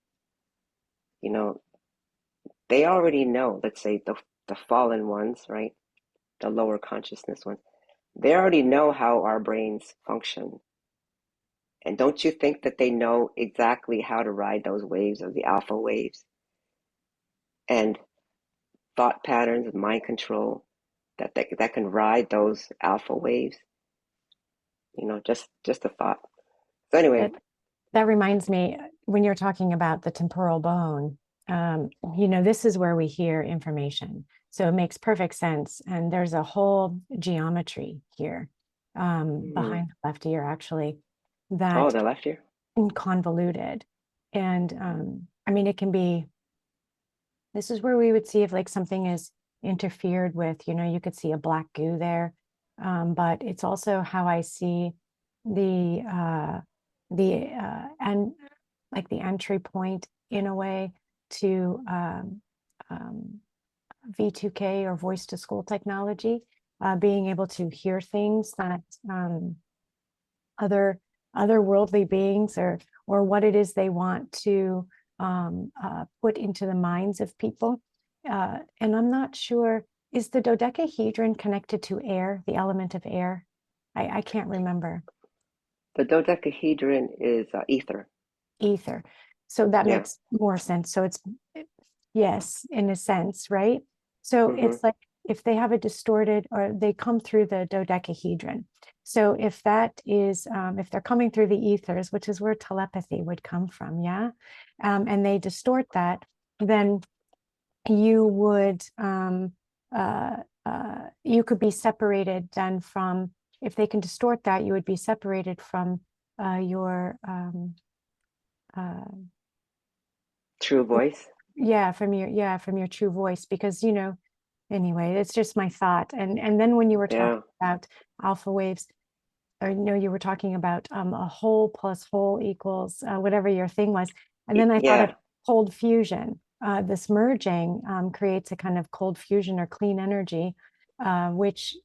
they already know, let's say the fallen ones, right? The lower consciousness ones, they already know how our brains function. And don't you think that they know exactly how to ride those waves of the alpha waves and thought patterns and mind control that can ride those alpha waves? Just a thought. So anyway, That reminds me, when you're talking about the temporal bone, this is where we hear information. So it makes perfect sense. And there's a whole geometry here behind the left ear, actually, that the left ear. Convoluted. And I mean, it can be, this is where we would see if like something is interfered with, you could see a black goo there. But it's also how I see and like the entry point in a way to V2K or voice to school technology, being able to hear things that other worldly beings or what it is they want to put into the minds of people. And I'm not sure, is the dodecahedron connected to air, the element of air? I can't remember. The dodecahedron is ether. Ether. So that makes more sense. So it's, yes, in a sense, right? So it's like if they have a distorted, or they come through the dodecahedron. So if that is, if they're coming through the ethers, which is where telepathy would come from, and they distort that, then you would, you could be separated then from, if they can distort that, you would be separated from your true voice. From your true voice, because anyway, it's just my thought. And then when you were talking about alpha waves, or you were talking about a whole plus whole equals whatever your thing was, and then I thought of cold fusion. This merging creates a kind of cold fusion or clean energy, which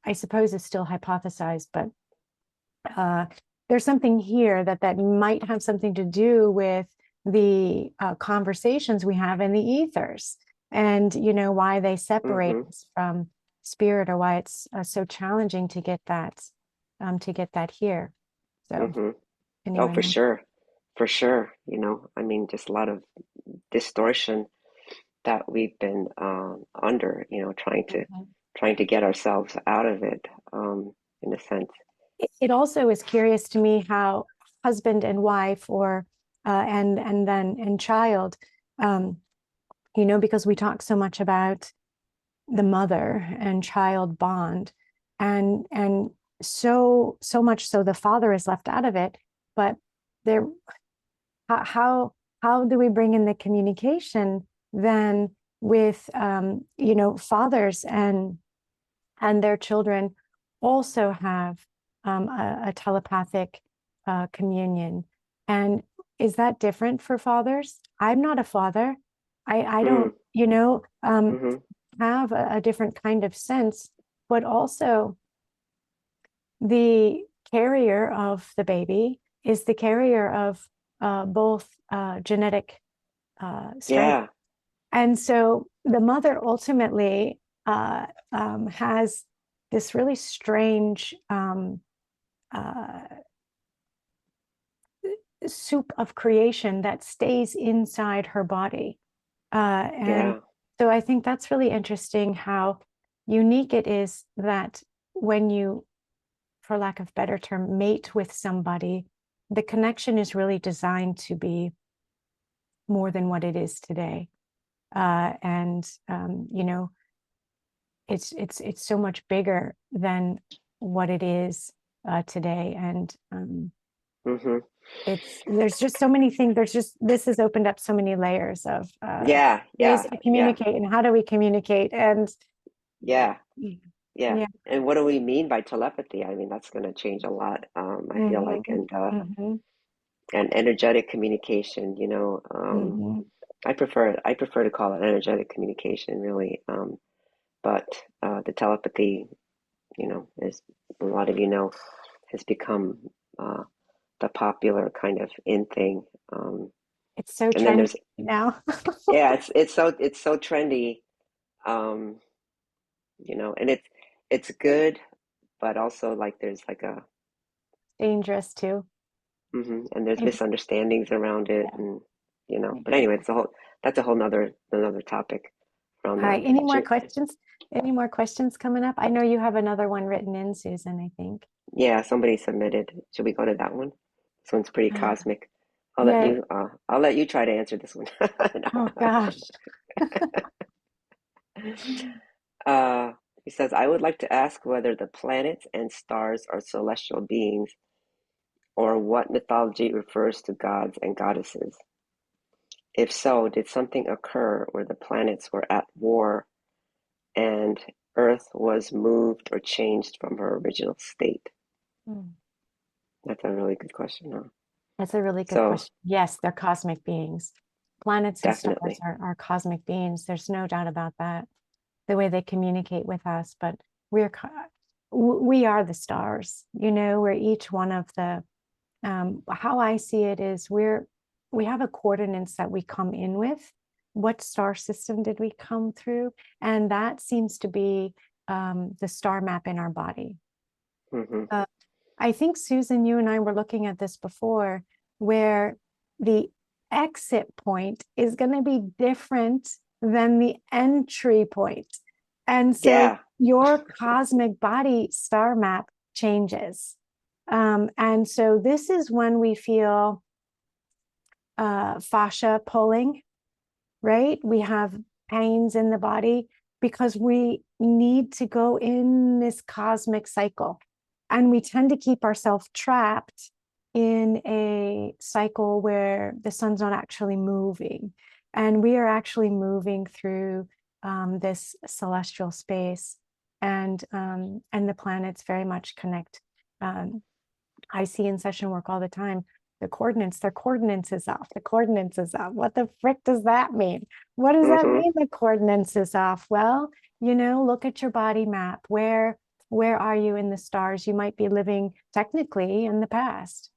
I suppose is still hypothesized, but there's something here that might have something to do with the conversations we have in the ethers, and why they separate us from spirit, or why it's so challenging to get that here. So anyway, for sure. I mean, just a lot of distortion that we've been under, trying to get ourselves out of it, in a sense. It also is curious to me how husband and wife, or and child, because we talk so much about the mother and child bond, and so much so the father is left out of it. But there, how do we bring in the communication then with fathers and their children also have a telepathic communion? And is that different for fathers? I'm not a father. I don't have a different kind of sense, but also the carrier of the baby is the carrier of both genetic strength. And so the mother ultimately has this really strange soup of creation that stays inside her body. So I think that's really interesting, how unique it is that when you, for lack of a better term, mate with somebody, the connection is really designed to be more than what it is today. It's so much bigger than what it is today. And there's just so many things. This has opened up so many layers of ways to communicate, and how do we communicate? And and what do we mean by telepathy? I mean, that's going to change a lot, I feel like, and energetic communication, I prefer to call it energetic communication, really. But the telepathy, as a lot of has become the popular kind of in thing. It's so trendy now. it's so trendy, and it's good, but also like there's like dangerous too. And there's Maybe- misunderstandings around it, Yeah. and But anyway, that's a whole nother topic. All right. Any more questions? Any more questions coming up? I know you have another one written in, Susan, I think. Yeah, somebody submitted. Should we go to that one? This one's pretty cosmic. I'll yeah. let you try to answer this one. Oh gosh. He says, I would like to ask whether the planets and stars are celestial beings, or what mythology refers to gods and goddesses. If so, did something occur where the planets were at war and Earth was moved or changed from her original state? That's a really good question, huh? That's a really good question. Yes, they're cosmic beings. Planets and Definitely. stars are cosmic beings. There's no doubt about that. The way they communicate with us, but we are the stars. We're each one of the. How I see it is we have a coordinates that we come in with. What star system did we come through? And that seems to be the star map in our body. I think, Susan, you and I were looking at this before, where the exit point is going to be different than the entry point. And so your cosmic body star map changes. And so this is when we feel fascia pulling, right? We have pains in the body because we need to go in this cosmic cycle. And we tend to keep ourselves trapped in a cycle where the sun's not actually moving. And we are actually moving through this celestial space. And the planets very much connect. I see in session work all the time, their coordinates is off. The coordinates is off. What the frick does that mean? What does that mean, the coordinates is off? Well, look at your body map. Where are you in the stars? You might be living technically in the past,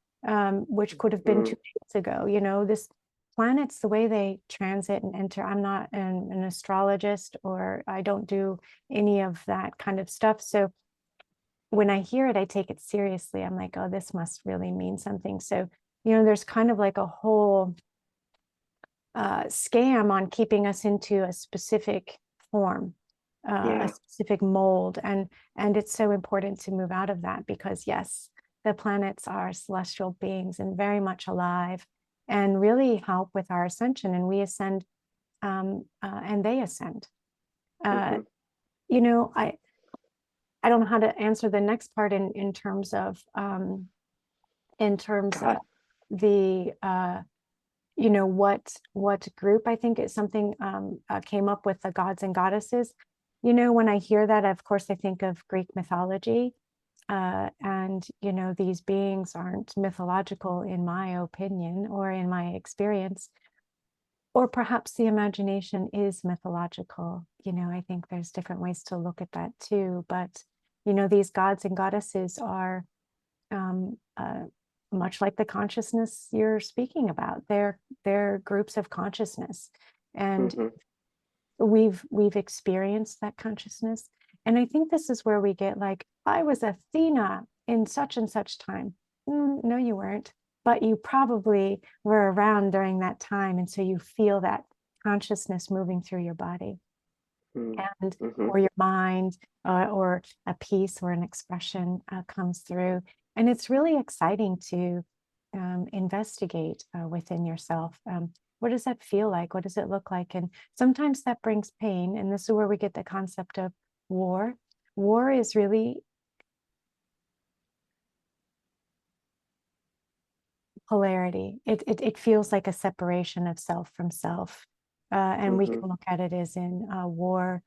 which could have been 2 days ago. This planets, the way they transit and enter. I'm not an astrologist, or I don't do any of that kind of stuff. So when I hear it, I take it seriously. I'm like, oh, this must really mean something. So, there's kind of like a whole scam on keeping us into a specific form, a specific mold. And it's so important to move out of that, because yes, the planets are celestial beings and very much alive and really help with our ascension. And we ascend and they ascend. I don't know how to answer the next part in terms of the what group. I think it's something came up with the gods and goddesses. When I hear that, of course, I think of Greek mythology, and these beings aren't mythological in my opinion or in my experience. Or perhaps the imagination is mythological. I think there's different ways to look at that too. But these gods and goddesses are much like the consciousness you're speaking about. They're groups of consciousness, and we've experienced that consciousness. And I think this is where we get like, I was Athena in such and such time. No, you weren't, but you probably were around during that time, and so you feel that consciousness moving through your body. And or your mind, or a piece or an expression comes through. And it's really exciting to investigate within yourself. What does that feel like? What does it look like? And sometimes that brings pain. And this is where we get the concept of war. War is really polarity. It feels like a separation of self from self. And we can look at it as in war,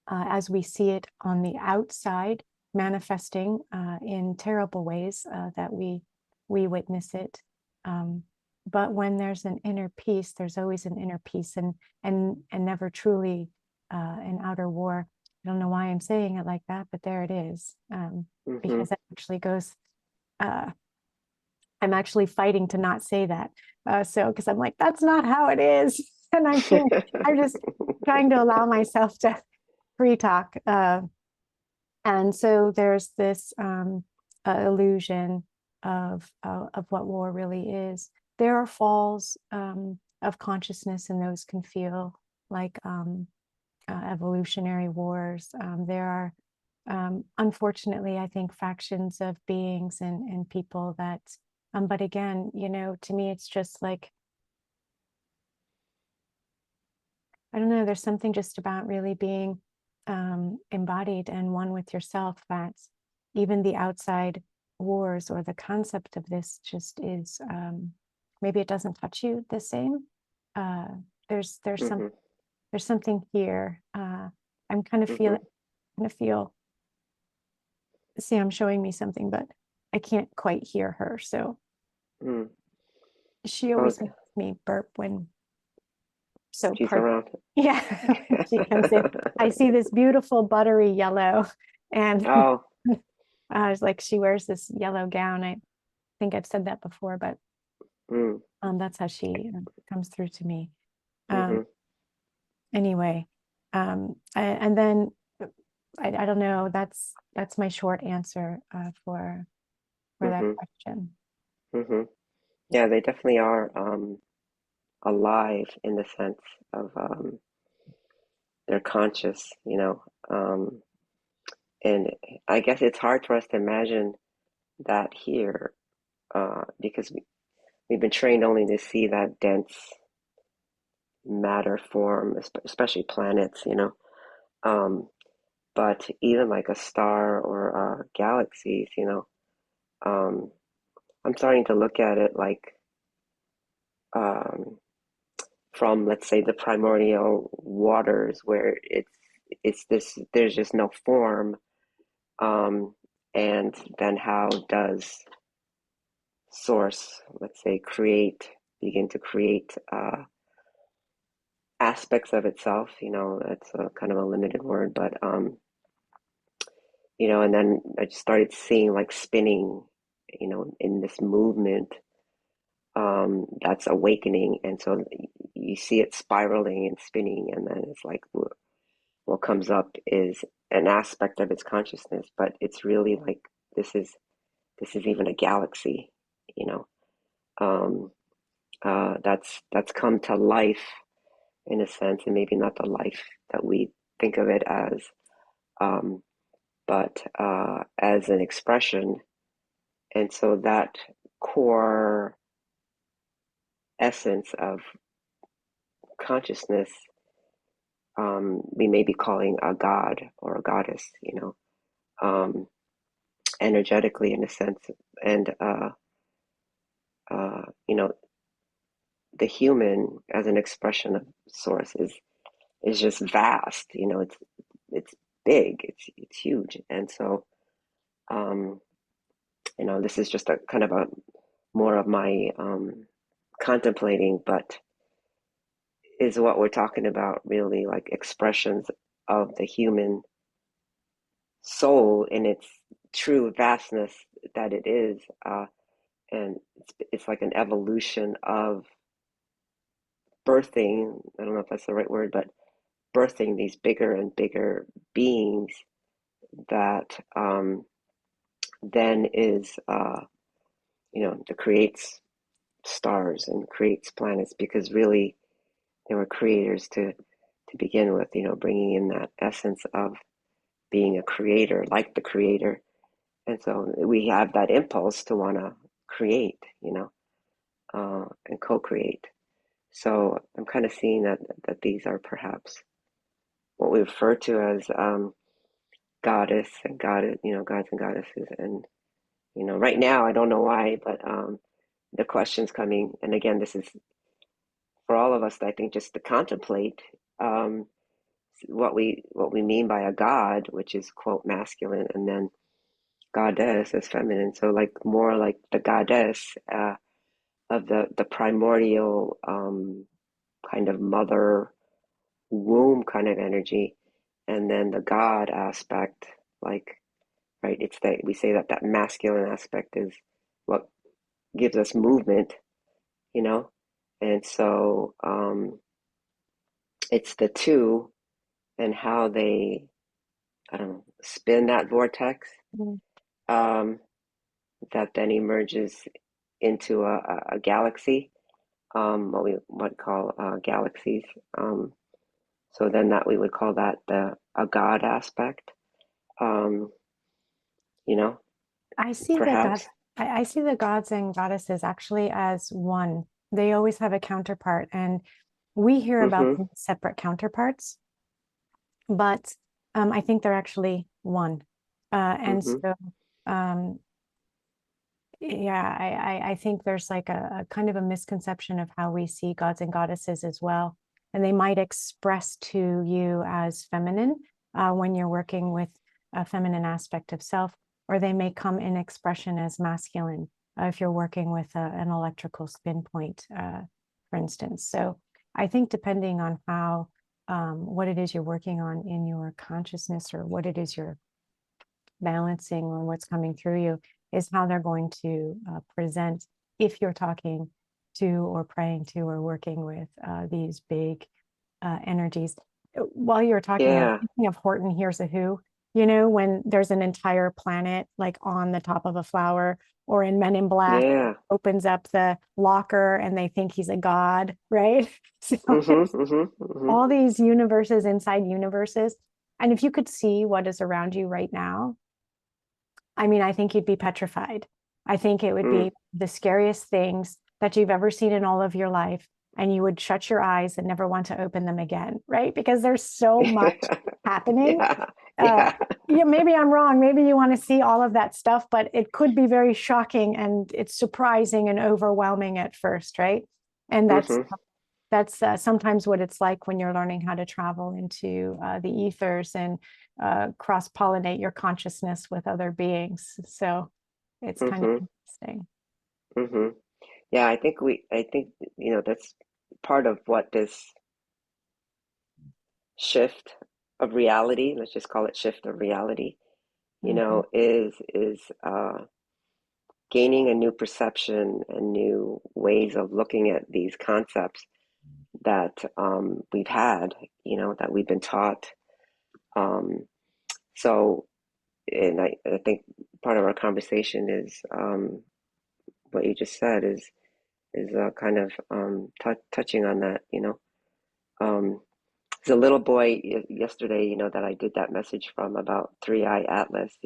as we see it on the outside, manifesting in terrible ways that we witness it. But when there's an inner peace, there's always an inner peace, and never truly an outer war. I don't know why I'm saying it like that, but there it is, because it actually goes. I'm actually fighting to not say that. Because I'm like, that's not how it is. And I can't, I'm just trying to allow myself to free talk. And so there's this illusion of what war really is. There are falls of consciousness, and those can feel like evolutionary wars. There are, unfortunately, I think, factions of beings and people that, but again, you know, to me, it's just like, I don't know, there's something just about really being embodied and one with yourself, that even the outside wars or the concept of this just is, maybe it doesn't touch you the same. There's Mm-hmm. there's something here. I'm kind of feeling, Sam showing me something, but I can't quite hear her. So Mm. she always Okay. makes me burp when, so She's pardon. around. Yeah, she comes in. I see this beautiful buttery yellow, and Oh. I was like, she wears this yellow gown. I think I've said that before, but Mm. that's how she comes through to me. Mm-hmm. Anyway, and then I don't know. That's my short answer for that Mm-hmm. question. Mm-hmm. Yeah, they definitely are alive in the sense of they're conscious, you know. And I guess it's hard for us to imagine that here because we've been trained only to see that dense matter form, especially planets, you know. But even like a star or galaxies, you know, I'm starting to look at it like um, from, let's say, the primordial waters, where it's this, there's just no form, and then how does source, let's say, begin to create aspects of itself, you know. That's a kind of a limited word, but you know. And then I just started seeing like spinning, you know, in this movement that's awakening. And so you see it spiraling and spinning, and then it's like what comes up is an aspect of its consciousness, but it's really like this is even a galaxy, you know. um, that's come to life in a sense, and maybe not the life that we think of it as, um, but as an expression. And so that core essence of consciousness, we may be calling a god or a goddess, you know, energetically in a sense. And, you know, the human as an expression of source is just vast, you know. It's big, it's huge. And so, you know, this is just a kind of a more of my contemplating, but is what we're talking about really like expressions of the human soul in its true vastness that it is, and it's like an evolution of birthing. I don't know if that's the right word, but birthing these bigger and bigger beings that then is you know, that creates stars and creates planets, because really they were creators to begin with, you know, bringing in that essence of being a creator, like the creator. And so we have that impulse to want to create, you know, and co-create. So I'm kind of seeing that these are perhaps what we refer to as goddess and goddess, you know, gods and goddesses. And you know, right now I don't know why, but the questions coming, and again, this is for all of us, I think, just to contemplate um, what we mean by a god, which is quote masculine, and then goddess as feminine. So like more like the goddess of the primordial kind of mother womb kind of energy, and then the god aspect, like, right, it's that we say that masculine aspect is what gives us movement, you know. And so it's the two and how they, I don't know, spin that vortex. Mhm. Um, that then emerges into a galaxy, what we would call galaxies. So then that we would call that a God aspect. You know, I see the perhaps. gods. I see the gods and goddesses actually as one. They always have a counterpart, and we hear about Mm-hmm. them as separate counterparts, but I think they're actually one. And Mm-hmm. so, um, yeah, I think there's like a kind of a misconception of how we see gods and goddesses as well. And they might express to you as feminine when you're working with a feminine aspect of self, or they may come in expression as masculine if you're working with an electrical spin point, for instance. So I think depending on how, what it is you're working on in your consciousness, or what it is you're balancing, or what's coming through you, is how they're going to present if you're talking to, or praying to, or working with these big energies. While you're talking, I was Yeah. thinking of Horton Hears a Who, you know, when there's an entire planet like on the top of a flower, or in Men in Black, Yeah. opens up the locker and they think he's a god, right? So Mm-hmm. Mm-hmm. Mm-hmm. all these universes inside universes. And if you could see what is around you right now, I mean, I think you'd be petrified. I think it would Mm. be the scariest things that you've ever seen in all of your life. And you would shut your eyes and never want to open them again, right? Because there's so much happening. Yeah. Uh, Yeah. yeah, maybe I'm wrong. Maybe you want to see all of that stuff, but it could be very shocking, and it's surprising and overwhelming at first, right? And Mm-hmm. that's sometimes what it's like when you're learning how to travel into the ethers and cross-pollinate your consciousness with other beings. So it's kind of Mm-hmm. interesting. Mm-hmm. Yeah, I think, that's part of what this shift of reality, let's just call it shift of reality, Mhm. is gaining a new perception and new ways of looking at these concepts that we've had, that we've been taught. Um, so, and I think part of our conversation is what you just said is kind of touching on that, Um, there's a little boy yesterday, that I did that message from about Three Eye Atlas,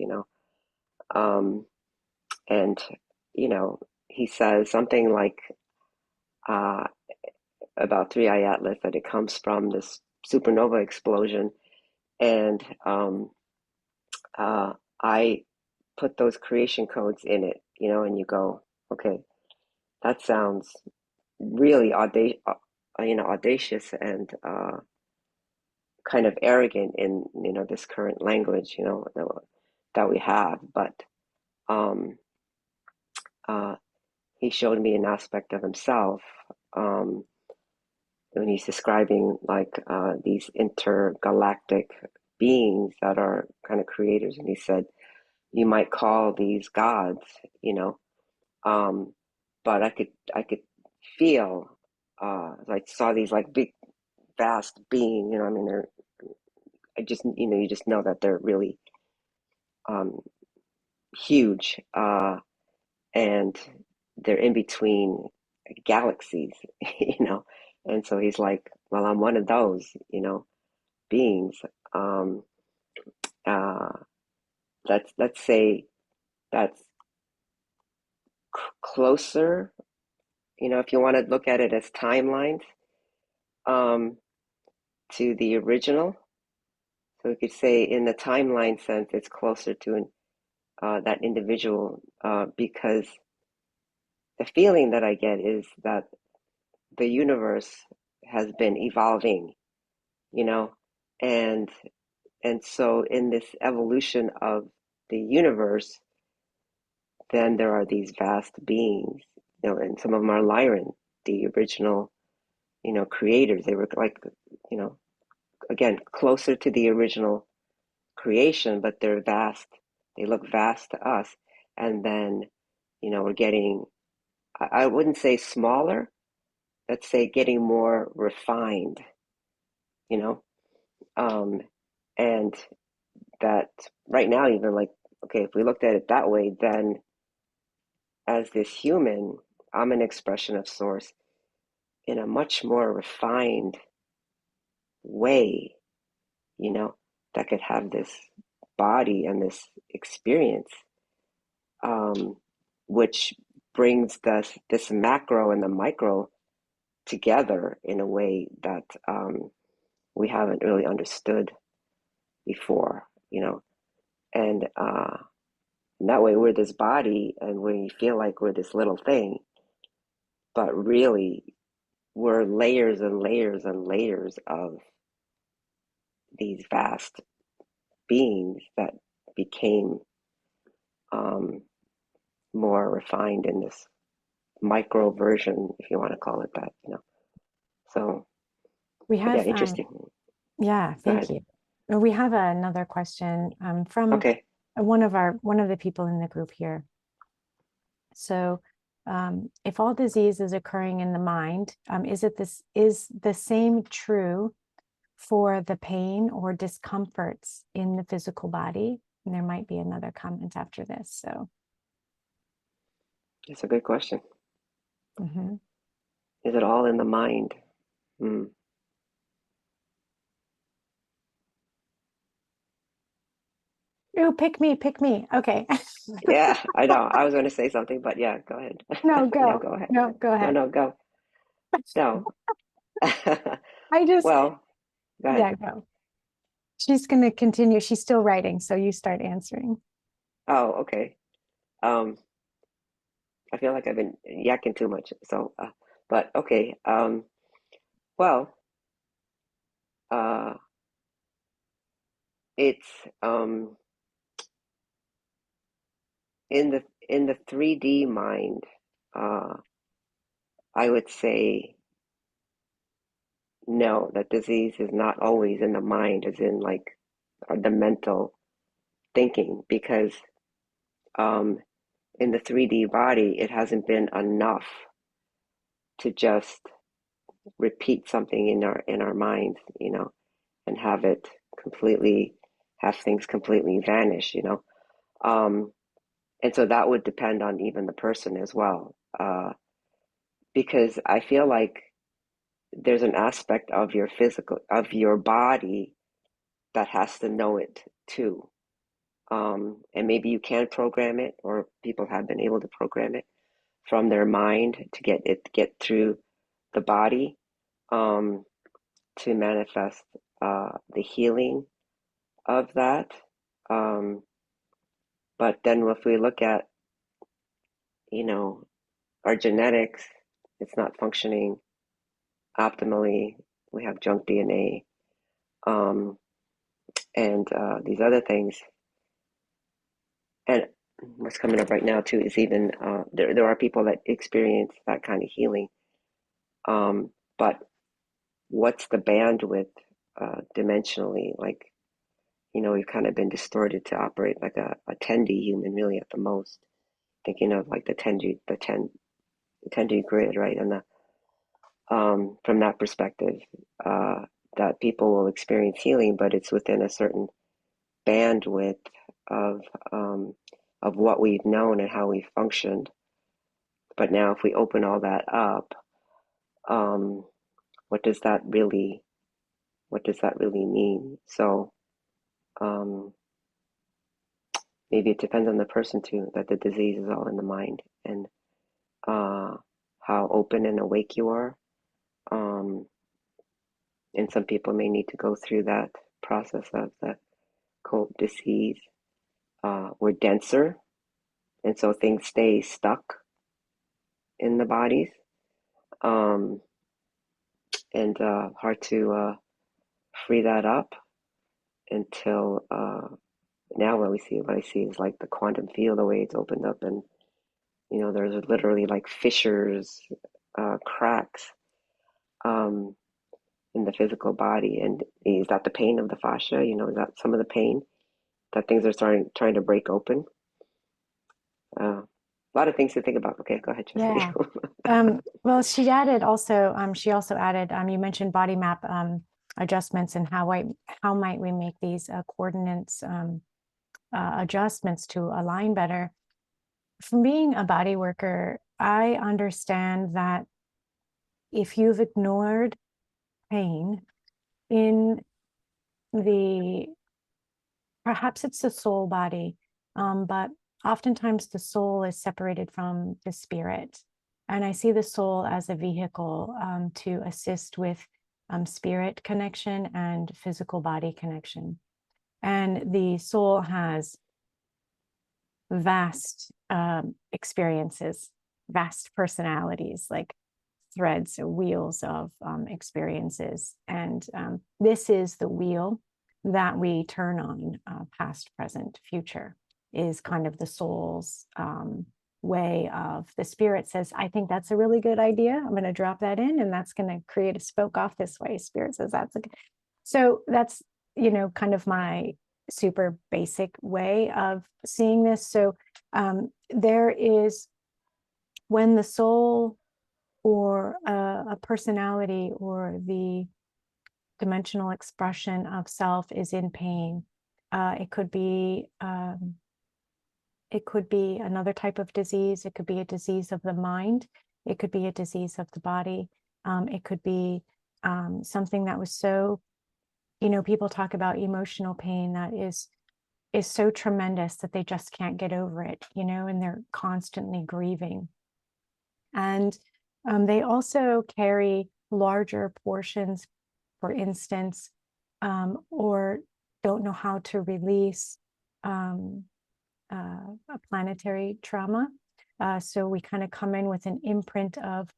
um, and he says something like uh, about Three Eye Atlas, that it comes from this supernova explosion, and I put those creation codes in it, and you go, okay, that sounds really audacious and kind of arrogant in this current language, that we have. But um, uh, he showed me an aspect of himself um, when he's describing like these intergalactic beings that are kind of creators, and he said you might call these gods, um, but I could feel. I saw these like big, vast beings. I mean, they're. I just, you just know that they're really um, huge, and they're in between galaxies, you know. And so he's like, well, I'm one of those, beings. Um, uh, let's say that's closer, if you want to look at it as timelines, um, to the original. So we could say, in the timeline sense, it's closer to that individual, because the feeling that I get is that the universe has been evolving, you know, and so in this evolution of the universe, then there are these vast beings, and some of them are Lyran, the original, creators. They were like, you know, again, closer to the original creation, but they're vast. They look vast to us. And then, we're getting, I wouldn't say smaller, let's say getting more refined, you know? And that right now, even like, okay, if we looked at it that way, then as this human, I'm an expression of source in a much more refined way, you know, that could have this body and this experience, which brings this macro and the micro together in a way that we haven't really understood before, you know. And that way we're this body and we feel like we're this little thing, but really we're layers and layers and layers of these vast beings that became more refined in this micro version, if you want to call it that, you know. So We yeah, have, interesting. yeah, Go thank ahead. you. We have another question from Okay. one of the people in the group here. So, if all disease is occurring in the mind, is the same true for the pain or discomforts in the physical body? And there might be another comment after this. So, It's a good question. mhm. Is it all in the mind? Oh, pick me. Okay. Yeah, I know. I was going to say something, but yeah, go ahead. No, No, go. go ahead. No, go ahead. No, go. No. I just, Well, go ahead. yeah, go. She's going to continue. She's still writing, so you start answering. Oh, okay. I feel like I've been yakking too much. So, but okay. Well, it's in the 3D mind. I would say no, that disease is not always in the mind, as in like the mental thinking, because in the 3D body, it hasn't been enough to just repeat something in our minds, you know, and have things completely vanish, you know. And so that would depend on even the person as well, because I feel like there's an aspect of your body that has to know it too. And maybe you can program it, or people have been able to program it from their mind to get through the body, to manifest the healing of that. But then if we look at, you know, our genetics, it's not functioning optimally. We have junk DNA, and these other things. And what's coming up right now too is even there are people that experience that kind of healing. But what's the bandwidth dimensionally? Like, you know, we've kind of been distorted to operate like a 10D human, really, at the most. Thinking of like the 10D grid, right? And from that perspective, that people will experience healing, but it's within a certain bandwidth of what we've known and how we've functioned. But now, if we open all that up, what does that really mean? So maybe it depends on the person too, that the disease is all in the mind, and how open and awake you are. And some people may need to go through that process of the cold disease. We're denser, and so things stay stuck in the bodies, and hard to free that up until now. What I see is like the quantum field, the way it's opened up, and you know, there's literally like fissures, cracks, in the physical body. And is that the pain of the fascia? You know, is that some of the pain that things are trying to break open? A lot of things to think about. Okay, go ahead, Chastity. Yeah. Well, she also added, you mentioned body map adjustments, and how might we make these coordinates adjustments to align better. from being a body worker, I understand that if you've ignored pain in perhaps it's the soul body, but oftentimes the soul is separated from the spirit. And I see the soul as a vehicle to assist with spirit connection and physical body connection. And the soul has vast experiences, vast personalities, like threads or wheels of experiences. And this is the wheel that we turn on, past, present, future, is kind of the soul's way of, the spirit says, I think that's a really good idea. I'm going to drop that in, and that's going to create a spoke off this way. Spirit says that's a good. So that's, you know, kind of my super basic way of seeing this. So there is, when the soul or a personality or the dimensional expression of self is in pain, it could be another type of disease. It could be a disease of the mind. It could be a disease of the body. It could be something that was so, you know, people talk about emotional pain that is so tremendous that they just can't get over it, you know, and they're constantly grieving. And they also carry larger portions, for instance, or don't know how to release a planetary trauma. So we kind of come in with an imprint of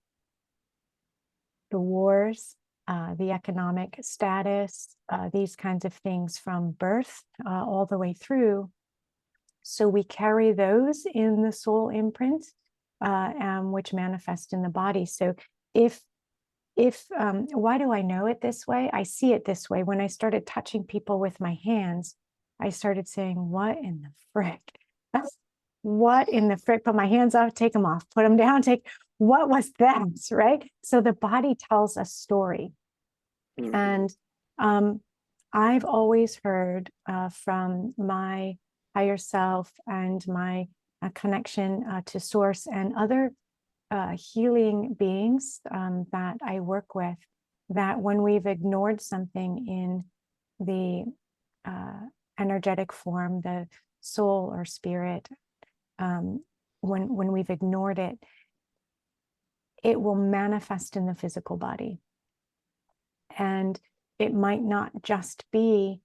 the wars, the economic status, these kinds of things from birth all the way through. So we carry those in the soul imprint, which manifest in the body. So why do I know it this way? I see it this way. When I started touching people with my hands, I started saying, what in the frick? What in the frick? Put my hands off, take them off, put them down, what was that, right? So the body tells a story. And I've always heard from my higher self and my connection to source and other healing beings that I work with, that when we've ignored something in the energetic form, the soul or spirit, when we've ignored it, it will manifest in the physical body. And it might not just be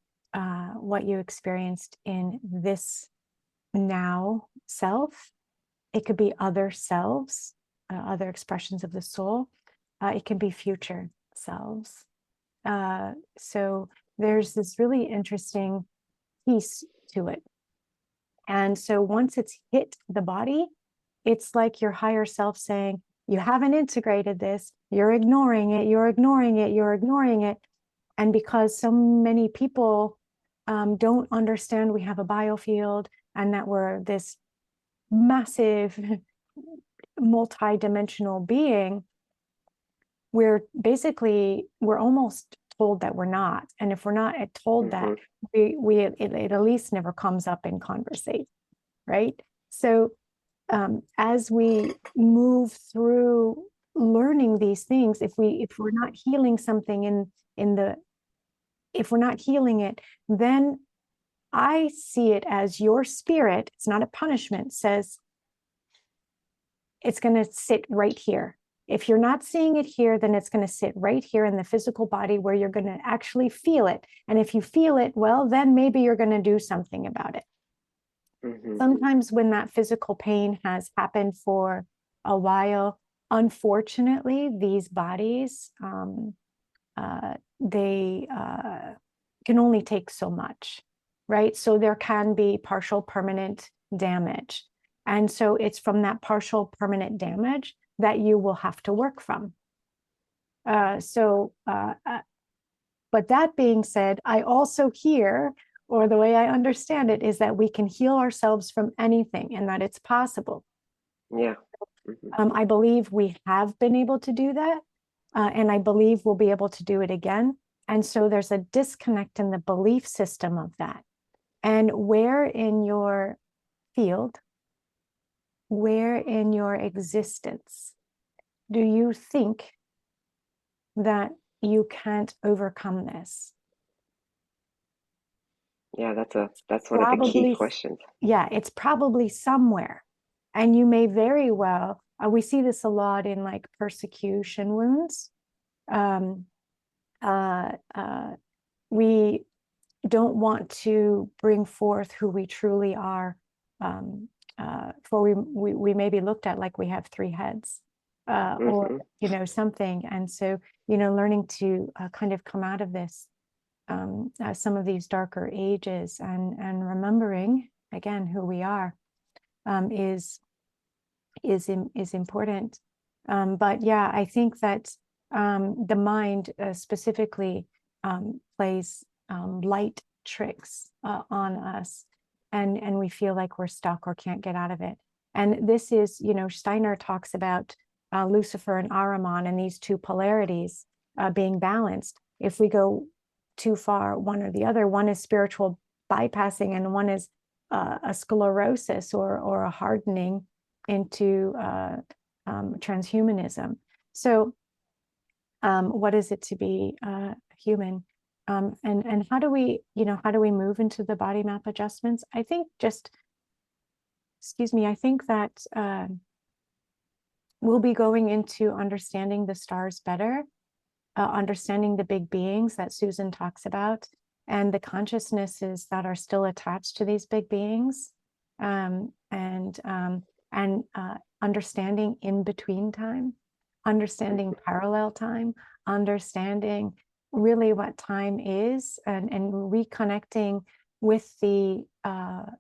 what you experienced in this now self. It could be other selves, other expressions of the soul. It can be future selves. So there's this really interesting piece to it. And so once it's hit the body, it's like your higher self saying, you haven't integrated this, you're ignoring it, you're ignoring it, you're ignoring it. And because so many people don't understand we have a biofield and that we're this massive multi-dimensional being, we're almost told that we're not. And if we're not told that, it at least never comes up in conversation, right? So as we move through learning these things, if we're not healing something if we're not healing it, then I see it as your spirit, it's not a punishment, says it's going to sit right here. If you're not seeing it here, then it's going to sit right here in the physical body where you're going to actually feel it. And if you feel it, well, then maybe you're going to do something about it. Sometimes when that physical pain has happened for a while, unfortunately, these bodies, they can only take so much, right? So there can be partial permanent damage. And so it's from that partial permanent damage that you will have to work from. But that being said, I also hear, or the way I understand it, is that we can heal ourselves from anything and that it's possible. Yeah. I believe we have been able to do that. And I believe we'll be able to do it again. And so there's a disconnect in the belief system of that. And where in your field where in your existence do you think that you can't overcome this? Yeah, that's one of the key questions. Yeah, it's probably somewhere. And you may very well, we see this a lot in like persecution wounds. We don't want to bring forth who we truly are, for we may be looked at like we have three heads, or something. And so learning to kind of come out of this, some of these darker ages, and remembering again who we are, is important. But yeah, I think that the mind specifically plays light tricks on us, and we feel like we're stuck or can't get out of it. And this is, Steiner talks about Lucifer and Ahriman and these two polarities being balanced. If we go too far, one or the other, one is spiritual bypassing, and one is a sclerosis or a hardening into transhumanism. So what is it to be human? And how do we move into the body map adjustments? I think I think that we'll be going into understanding the stars better, understanding the big beings that Susan talks about, and the consciousnesses that are still attached to these big beings, and understanding in between time, understanding parallel time, understanding really what time is, and reconnecting with the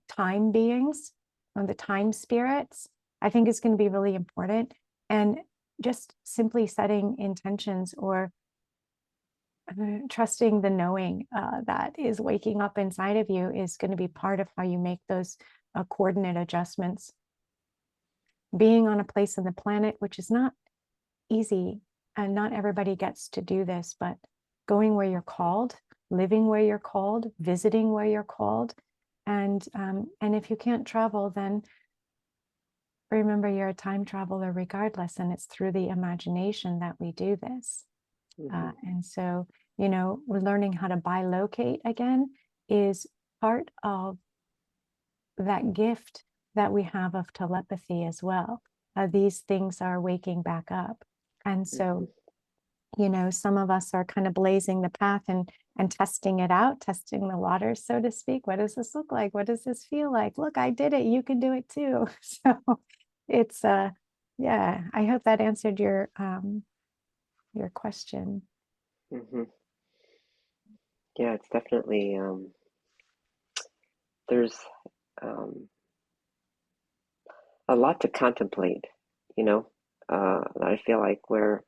time beings and the time spirits, I think is going to be really important. And just simply setting intentions, or trusting the knowing that is waking up inside of you, is going to be part of how you make those coordinate adjustments. Being on a place on the planet, which is not easy, and not everybody gets to do this, but going where you're called, living where you're called, visiting where you're called. And if you can't travel, then remember you're a time traveler regardless, and it's through the imagination that we do this. And so, we're learning how to bilocate again is part of that gift that we have of telepathy as well. These things are waking back up. And so, some of us are kind of blazing the path and testing it out, testing the waters, so to speak. What does this look like? What does this feel like? Look, I did it. You can do it too. So it's, yeah, I hope that answered your question. Yeah, it's definitely, there's a lot to contemplate, I feel like we're,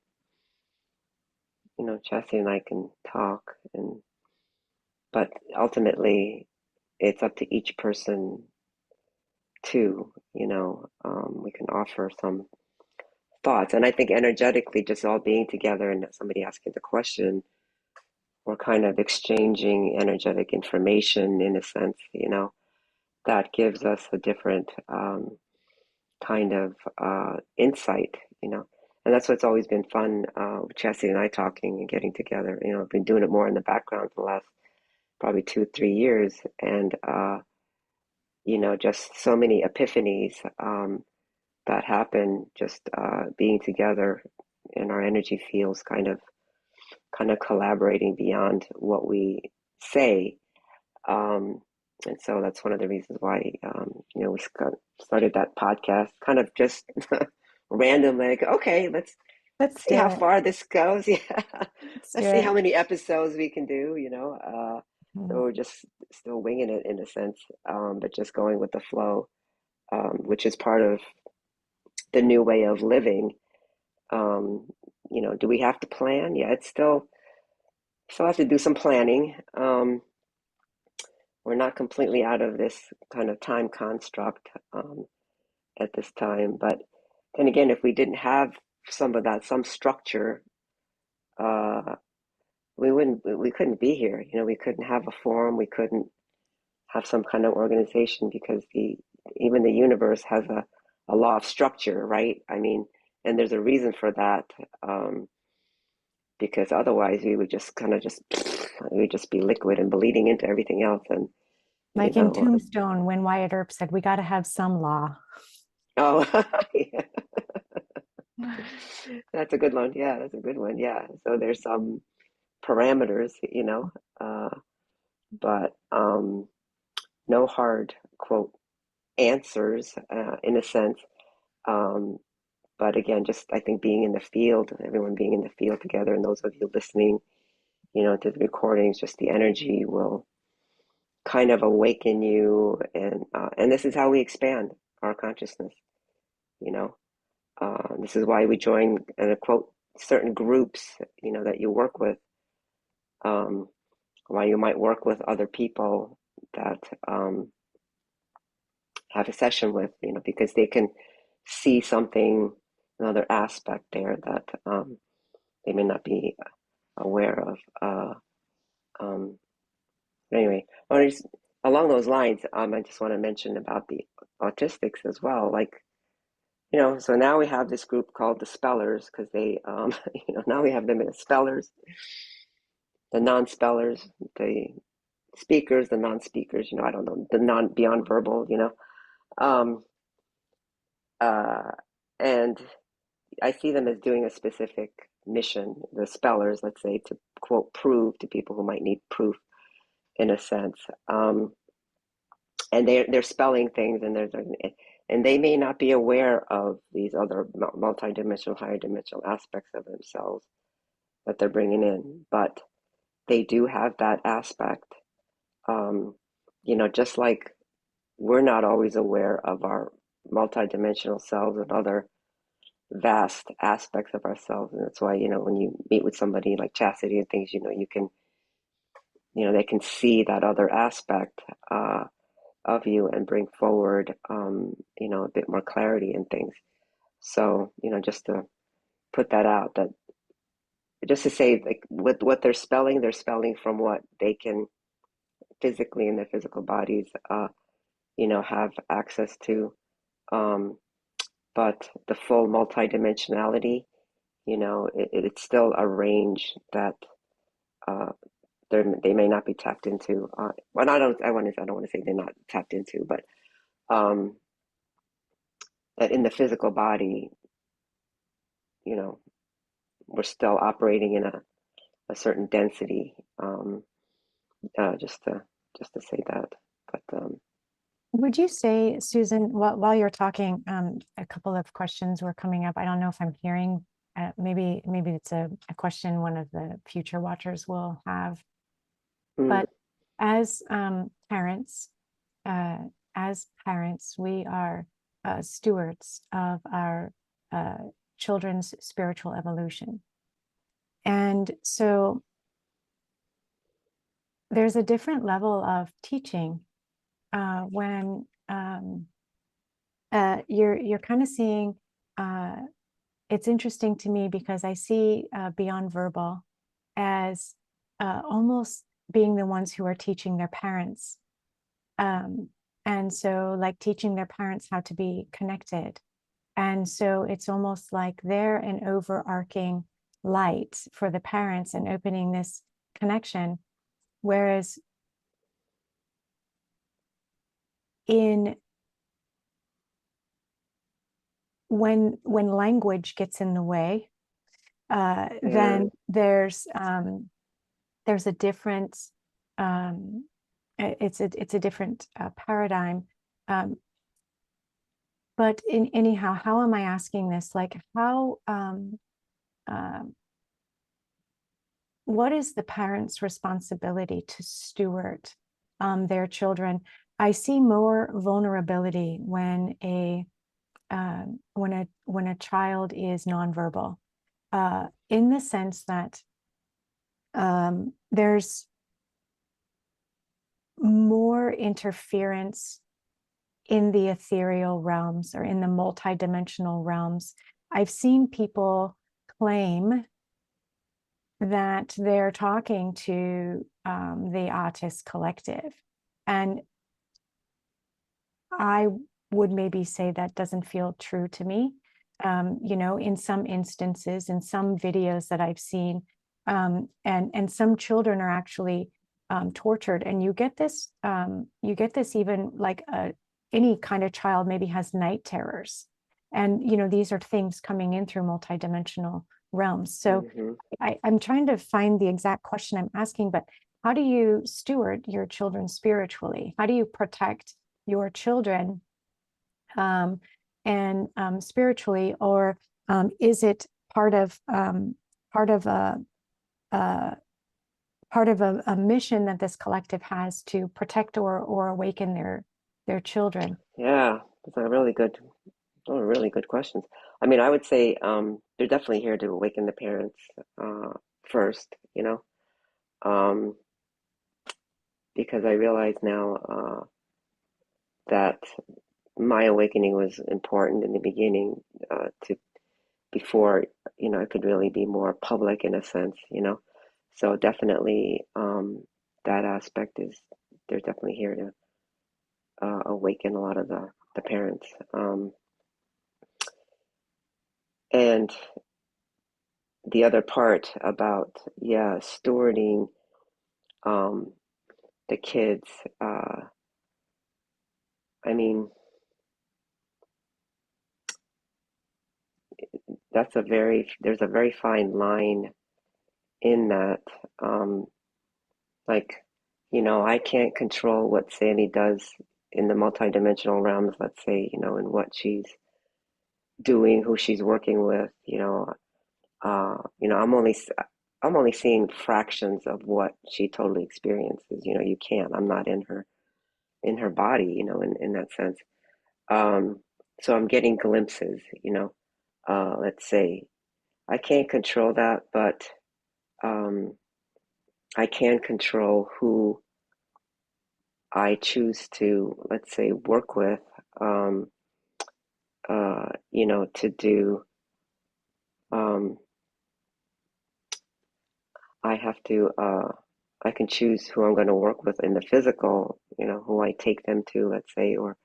Chastity and I can talk, but ultimately it's up to each person too, we can offer some thoughts. And I think energetically, just all being together and somebody asking the question, we're kind of exchanging energetic information in a sense, that gives us a different kind of insight, and that's what's always been fun, with Chastity and I talking and getting together. I've been doing it more in the background for the last probably 2-3 years, and just so many epiphanies that happen just being together in our energy fields, kind of collaborating beyond what we say. And so that's one of the reasons why, we started that podcast kind of just random, like, okay, let's see how far this goes. Yeah. Let's see how many episodes we can do, So we're just still winging it in a sense, but just going with the flow, which is part of the new way of living. Do we have to plan? Yeah, it's still have to do some planning. We're not completely out of this kind of time construct at this time, but then again, if we didn't have some of that, some structure, we couldn't be here. We couldn't have a forum. We couldn't have some kind of organization, because even the universe has a law of structure, right? I mean, and there's a reason for that, because otherwise we would just kind of we'd just be liquid and bleeding into everything else. And Like in Tombstone, when Wyatt Earp said, we got to have some law. oh, yeah. That's a good one. Yeah, that's a good one. Yeah. So there's some parameters, but no hard quote answers in a sense. But again, just I think being in the field, everyone being in the field together, and those of you listening, to the recordings, just the energy will kind of awaken you, and this is how we expand our consciousness. This is why we join and quote certain groups, that you work with. Why you might work with other people that have a session with, because they can see something, another aspect there that they may not be aware of. Anyway, along those lines, I just want to mention about the autistics as well. Like, so now we have this group called the spellers because they, now we have them as spellers, the non-spellers, the speakers, the non-speakers, I don't know, the beyond verbal, and I see them as doing a specific mission, the spellers, let's say, to quote, prove to people who might need proof in a sense. And they're spelling things, and they may not be aware of these other multidimensional, higher dimensional aspects of themselves that they're bringing in, but they do have that aspect. Just like we're not always aware of our multidimensional selves and other vast aspects of ourselves, and that's why when you meet with somebody like Chastity and things, you can, they can see that other aspect of you and bring forward, a bit more clarity and things. So, just to put that out, that just to say, like, what they're spelling from what they can physically in their physical bodies, have access to. But the full multidimensionality, it's still a range that they may not be tapped into. Well, I don't want to say they're not tapped into, but that in the physical body, we're still operating in a certain density. Just to say that. But would you say, Susan, while you're talking, a couple of questions were coming up. I don't know if I'm hearing, maybe it's a question one of the future watchers will have. But as parents, we are stewards of our children's spiritual evolution. And so there's a different level of teaching when you're kind of seeing, it's interesting to me because I see beyond verbal as almost being the ones who are teaching their parents. And so like teaching their parents how to be connected. And so it's almost like they're an overarching light for the parents and opening this connection. Whereas when language gets in the way, then there's a different, it's a different paradigm. But anyhow, how am I asking this? Like how, what is the parent's responsibility to steward their children? I see more vulnerability when a child is nonverbal, in the sense that there's more interference in the ethereal realms or in the multidimensional realms. I've seen people claim that they're talking to the autist collective. And would maybe say that doesn't feel true to me. You know, in some instances, in some videos that I've seen, and some children are actually tortured, and you get this even like any kind of child maybe has night terrors, and you know, these are things coming in through multidimensional realms. So I'm trying to find the exact question I'm asking, but how do you steward your children spiritually? How do you protect your children and spiritually, or is it part of part of a a mission that this collective has to protect or awaken their children? Yeah, those are really good questions. I mean, I would say they're definitely here to awaken the parents first, you know, because I realize now that my awakening was important in the beginning to before, you know, it could really be more public in a sense, you know. So definitely that aspect is they're definitely here to awaken a lot of the parents. And the other part about, yeah, stewarding the kids, I mean, there's a very fine line in that. Like, you know, I can't control what Sammy does in the multidimensional realms, let's say, you know, and what she's doing, who she's working with, you know, I'm only seeing fractions of what she totally experiences. You know, you can't. I'm not in her body, you know, in that sense. So I'm getting glimpses, you know. Let's say I can't control that, but I can control who I choose to, let's say, work with, you know, to do. I have to. I can choose who I'm going to work with in the physical, you know, who I take them to, let's say, or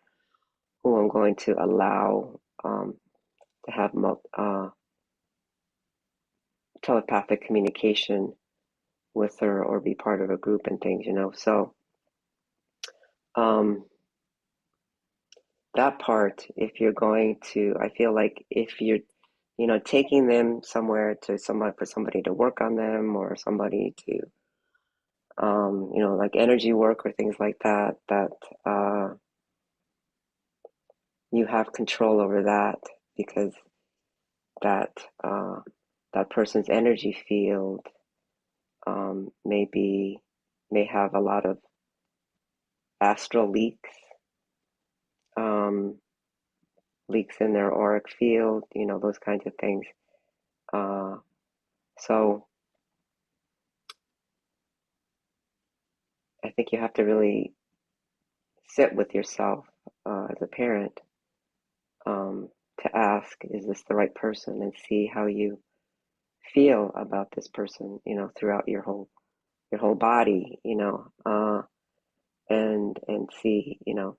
who I'm going to allow to have telepathic communication with her or be part of a group and things, you know. So um, that part, if you're going to, I feel like if you're, you know, taking them somewhere to somebody for somebody to work on them or somebody to, you know, like energy work or things like that, that you have control over that because that that person's energy field may have a lot of astral leaks, um, leaks in their auric field, you know, those kinds of things. So I think you have to really sit with yourself as a parent to ask, is this the right person, and see how you feel about this person, you know, throughout your whole body, you know, and see, you know.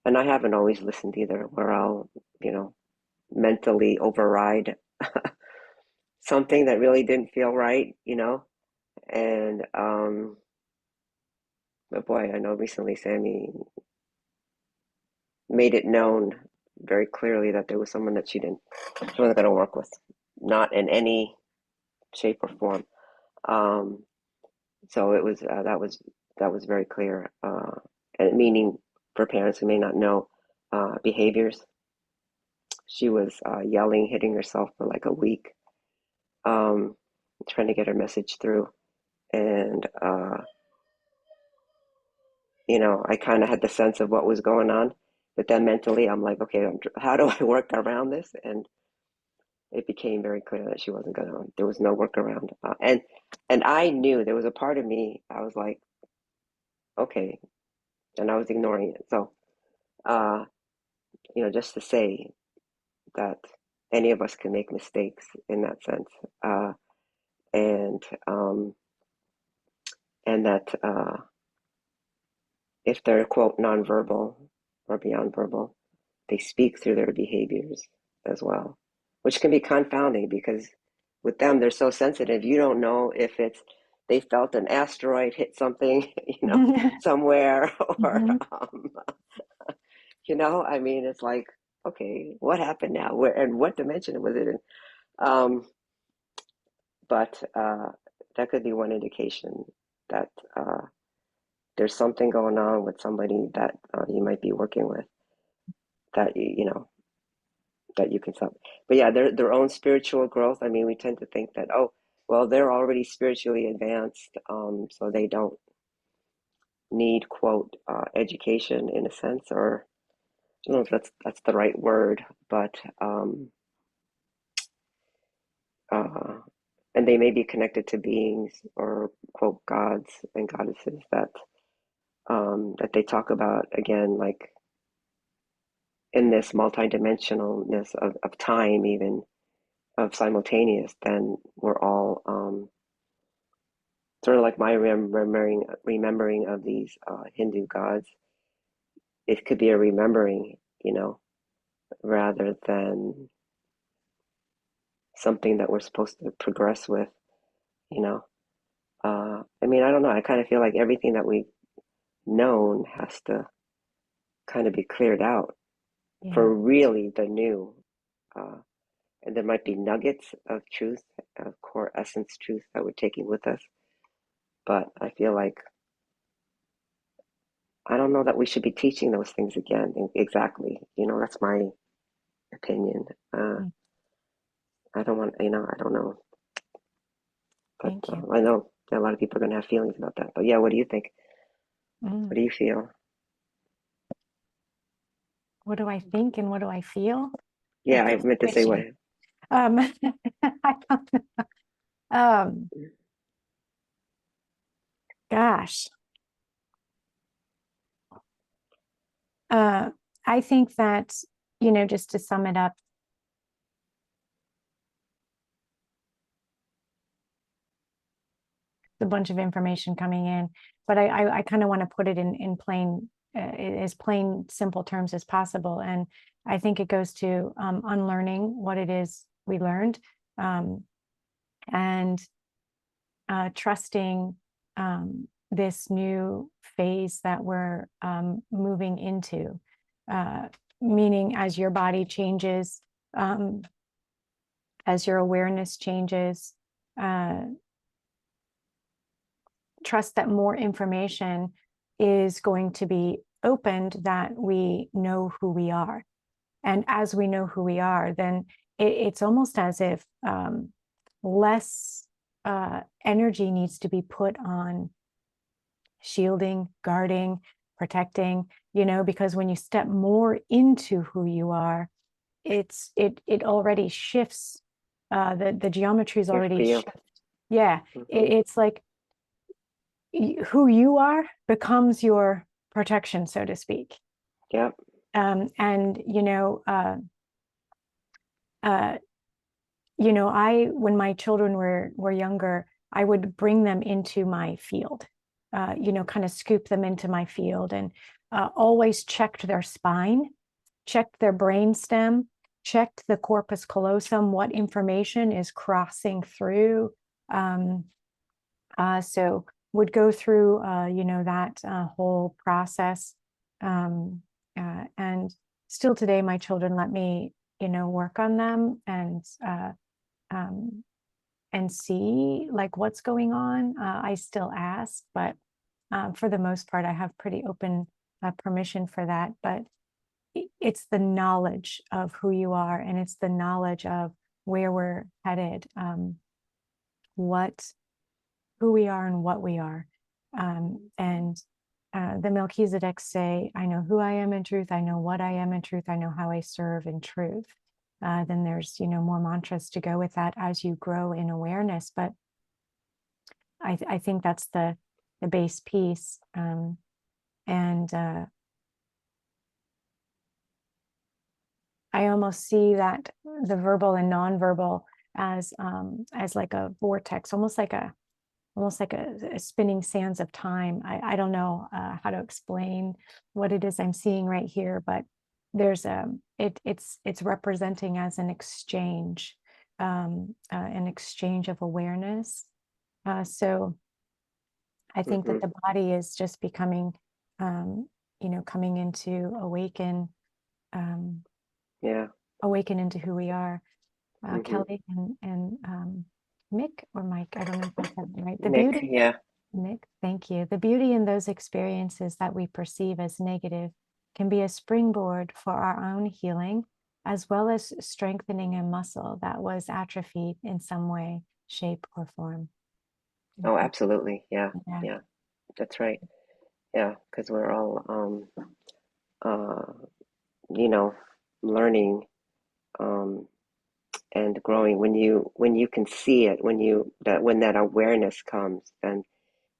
And I haven't always listened either, where I'll, you know, mentally override something that really didn't feel right, you know. And but boy, I know recently Sammy made it known very clearly that there was someone that she wasn't going to work with, not in any shape or form. So it was that was very clear, and meaning for parents who may not know behaviors. She was yelling, hitting herself for like a week, um, trying to get her message through, and you know, I kind of had the sense of what was going on, but then mentally, I'm like, okay, how do I work around this? And it became very clear that she wasn't going to. There was no workaround, and I knew there was a part of me. I was like, okay, and I was ignoring it. So, uh, you know, just to say that any of us can make mistakes in that sense, and that if they're quote nonverbal or beyond verbal, they speak through their behaviors as well, which can be confounding because with them, they're so sensitive. You don't know if it's they felt an asteroid hit something, somewhere, or, I mean, it's like, okay, what happened now? Where and what dimension was it in? But that could be one indication that there's something going on with somebody that you might be working with that that you can stop. But yeah, their own spiritual growth. I mean, we tend to think that, oh, well, they're already spiritually advanced, so they don't need, quote, education in a sense, or I don't know if that's the right word, but and they may be connected to beings or, quote, gods and goddesses that they talk about, again, like in this multidimensionalness of time, even of simultaneous. Then we're all sort of like my remembering of these Hindu gods. It could be a remembering, rather than something that we're supposed to progress with, I mean, I don't know. I kind of feel like everything that we've known has to kind of be cleared out for really the new. And there might be nuggets of truth, of core essence truth that we're taking with us. But I feel like I don't know that we should be teaching those things again. Exactly. That's my opinion. I don't want, I don't know. But Thank you. I know a lot of people are going to have feelings about that. But yeah, what do you think? What do you feel? What do I think and what do I feel? Yeah, I meant to say what. I don't know. Gosh. I think that, just to sum it up, a bunch of information coming in, but I kind of want to put it in plain, as plain, simple terms as possible. And I think it goes to unlearning what it is we learned, and trusting this new phase that we're moving into, meaning as your body changes, as your awareness changes, trust that more information is going to be opened, that we know who we are. And as we know who we are, then it's almost as if less energy needs to be put on shielding, guarding, protecting, because when you step more into who you are, it already shifts, the geometry is already shifted. Yeah. It's like who you are becomes your protection, so to speak. Yep. And when my children were younger, I would bring them into my field, kind of scoop them into my field, and always checked their spine, checked their brain stem, checked the corpus callosum, what information is crossing through. So would go through, that whole process. And still today, my children let me, work on them and see like what's going on. I still ask, but for the most part, I have pretty open permission for that. But it's the knowledge of who you are, and it's the knowledge of where we're headed, who we are and what we are. And the Melchizedeks say, I know who I am in truth, I know what I am in truth, I know how I serve in truth. Then there's, more mantras to go with that as you grow in awareness. But I think that's the base piece. And I almost see that the verbal and nonverbal as like a vortex, almost like a spinning sands of time. I don't know how to explain what it is I'm seeing right here, but there's it's representing as an exchange of awareness. So I think that the body is just becoming, coming into awaken into who we are. Kelly and Mick or Mike, I don't know if I said it right. The Nick, beauty, yeah. Nick, thank you. The beauty in those experiences that we perceive as negative can be a springboard for our own healing, as well as strengthening a muscle that was atrophied in some way, shape, or form. Oh, absolutely. Yeah. Yeah. Yeah. That's right. Yeah. Because we're all, learning, and growing. When you can see it, when that awareness comes, then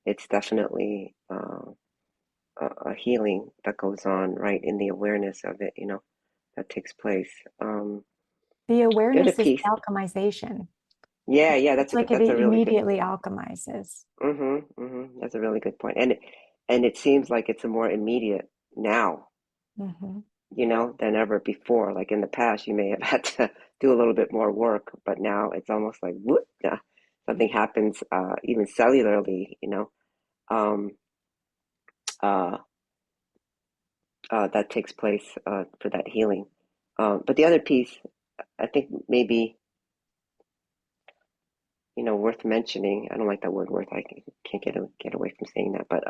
it's definitely a healing that goes on right in the awareness of it, that takes place. The The other awareness is piece, the alchemization. yeah, It's like it that's a really good. immediately alchemizes. That's a really good point, and it seems like it's a more immediate now, Mm-hmm. than ever before. Like in the past, you may have had to do a little bit more work, but now it's almost like whoop, something happens, even cellularly, um, uh, that takes place for that healing. But the other piece, I think maybe, worth mentioning. I don't like that word "worth." I can't get away from saying that, but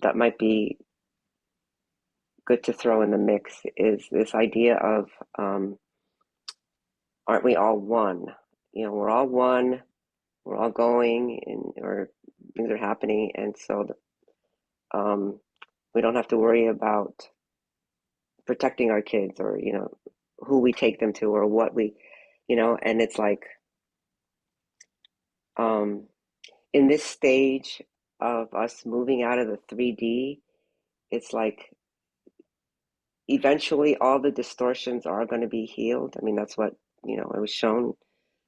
that might be good to throw in the mix is this idea of aren't we all one? We're all one. We're all going, or things are happening, and so we don't have to worry about protecting our kids, or who we take them to, or what we, and it's like in this stage of us moving out of the 3D, it's like eventually all the distortions are going to be healed. I mean, that's what it was shown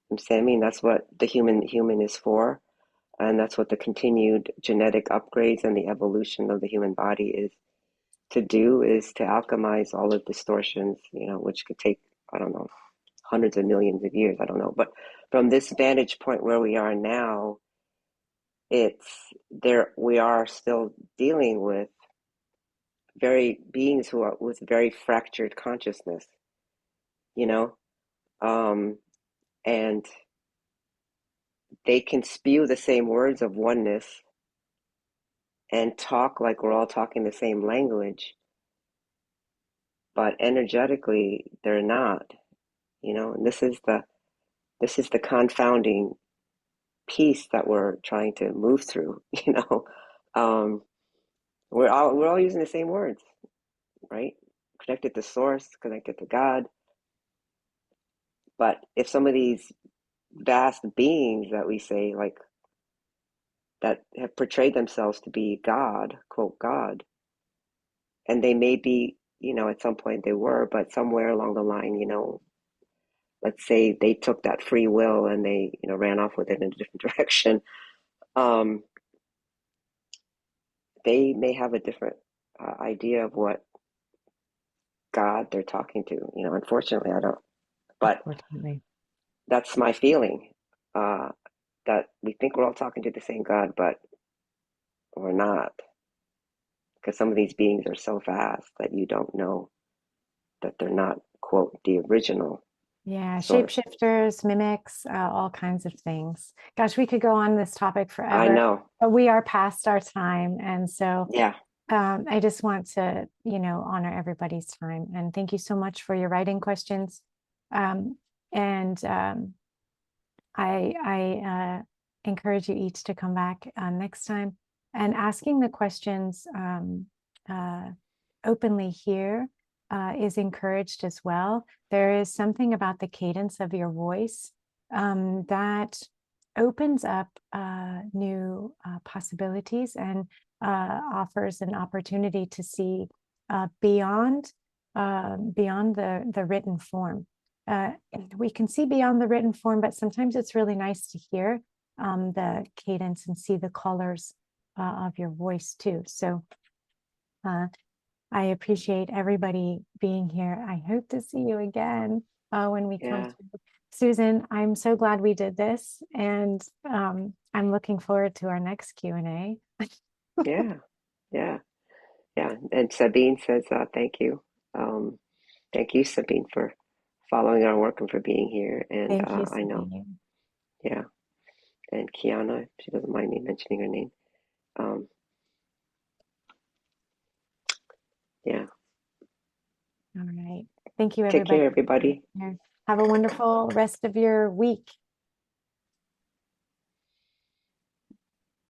from Sammie, and that's what the human is for, and that's what the continued genetic upgrades and the evolution of the human body is to do, is to alchemize all the distortions, which could take, I don't know, hundreds of millions of years, I don't know. But from this vantage point where we are now, we are still dealing with beings who are with very fractured consciousness, and they can spew the same words of oneness and talk like we're all talking the same language, but energetically they're not, and this is the confounding piece that we're trying to move through. We're all using the same words, right? Connected to source, connected to God. But if some of these vast beings that we say, like, that have portrayed themselves to be God, quote God, and they may be, at some point they were, but somewhere along the line, let's say they took that free will and they, ran off with it in a different direction. They may have a different idea of what God they're talking to. Unfortunately, I don't. But that's my feeling, that we think we're all talking to the same God, but we're not. Because some of these beings are so vast that you don't know that they're not, quote, the original. Yeah, source. shapeshifters, mimics, all kinds of things. Gosh, we could go on this topic forever. I know. But we are past our time. And so Yeah. I just want to, honor everybody's time. And thank you so much for your writing questions. I encourage you each to come back next time and asking the questions openly here is encouraged as well. There is something about the cadence of your voice that opens up new possibilities and offers an opportunity to see beyond the written form. We can see beyond the written form, but sometimes it's really nice to hear the cadence and see the colors of your voice too. So I appreciate everybody being here. I hope to see you again when we come Yeah. through. Susan, I'm so glad we did this, and I'm looking forward to our next Q&A. Yeah. Yeah. Yeah. And Sabine says, thank you. Thank you, Sabine, for following our work and for being here. And Thank you, I know, Sabine. yeah. And Kiana, she doesn't mind me mentioning her name. Yeah. All right. Thank you, Take everybody. care, everybody. Have a wonderful rest of your week.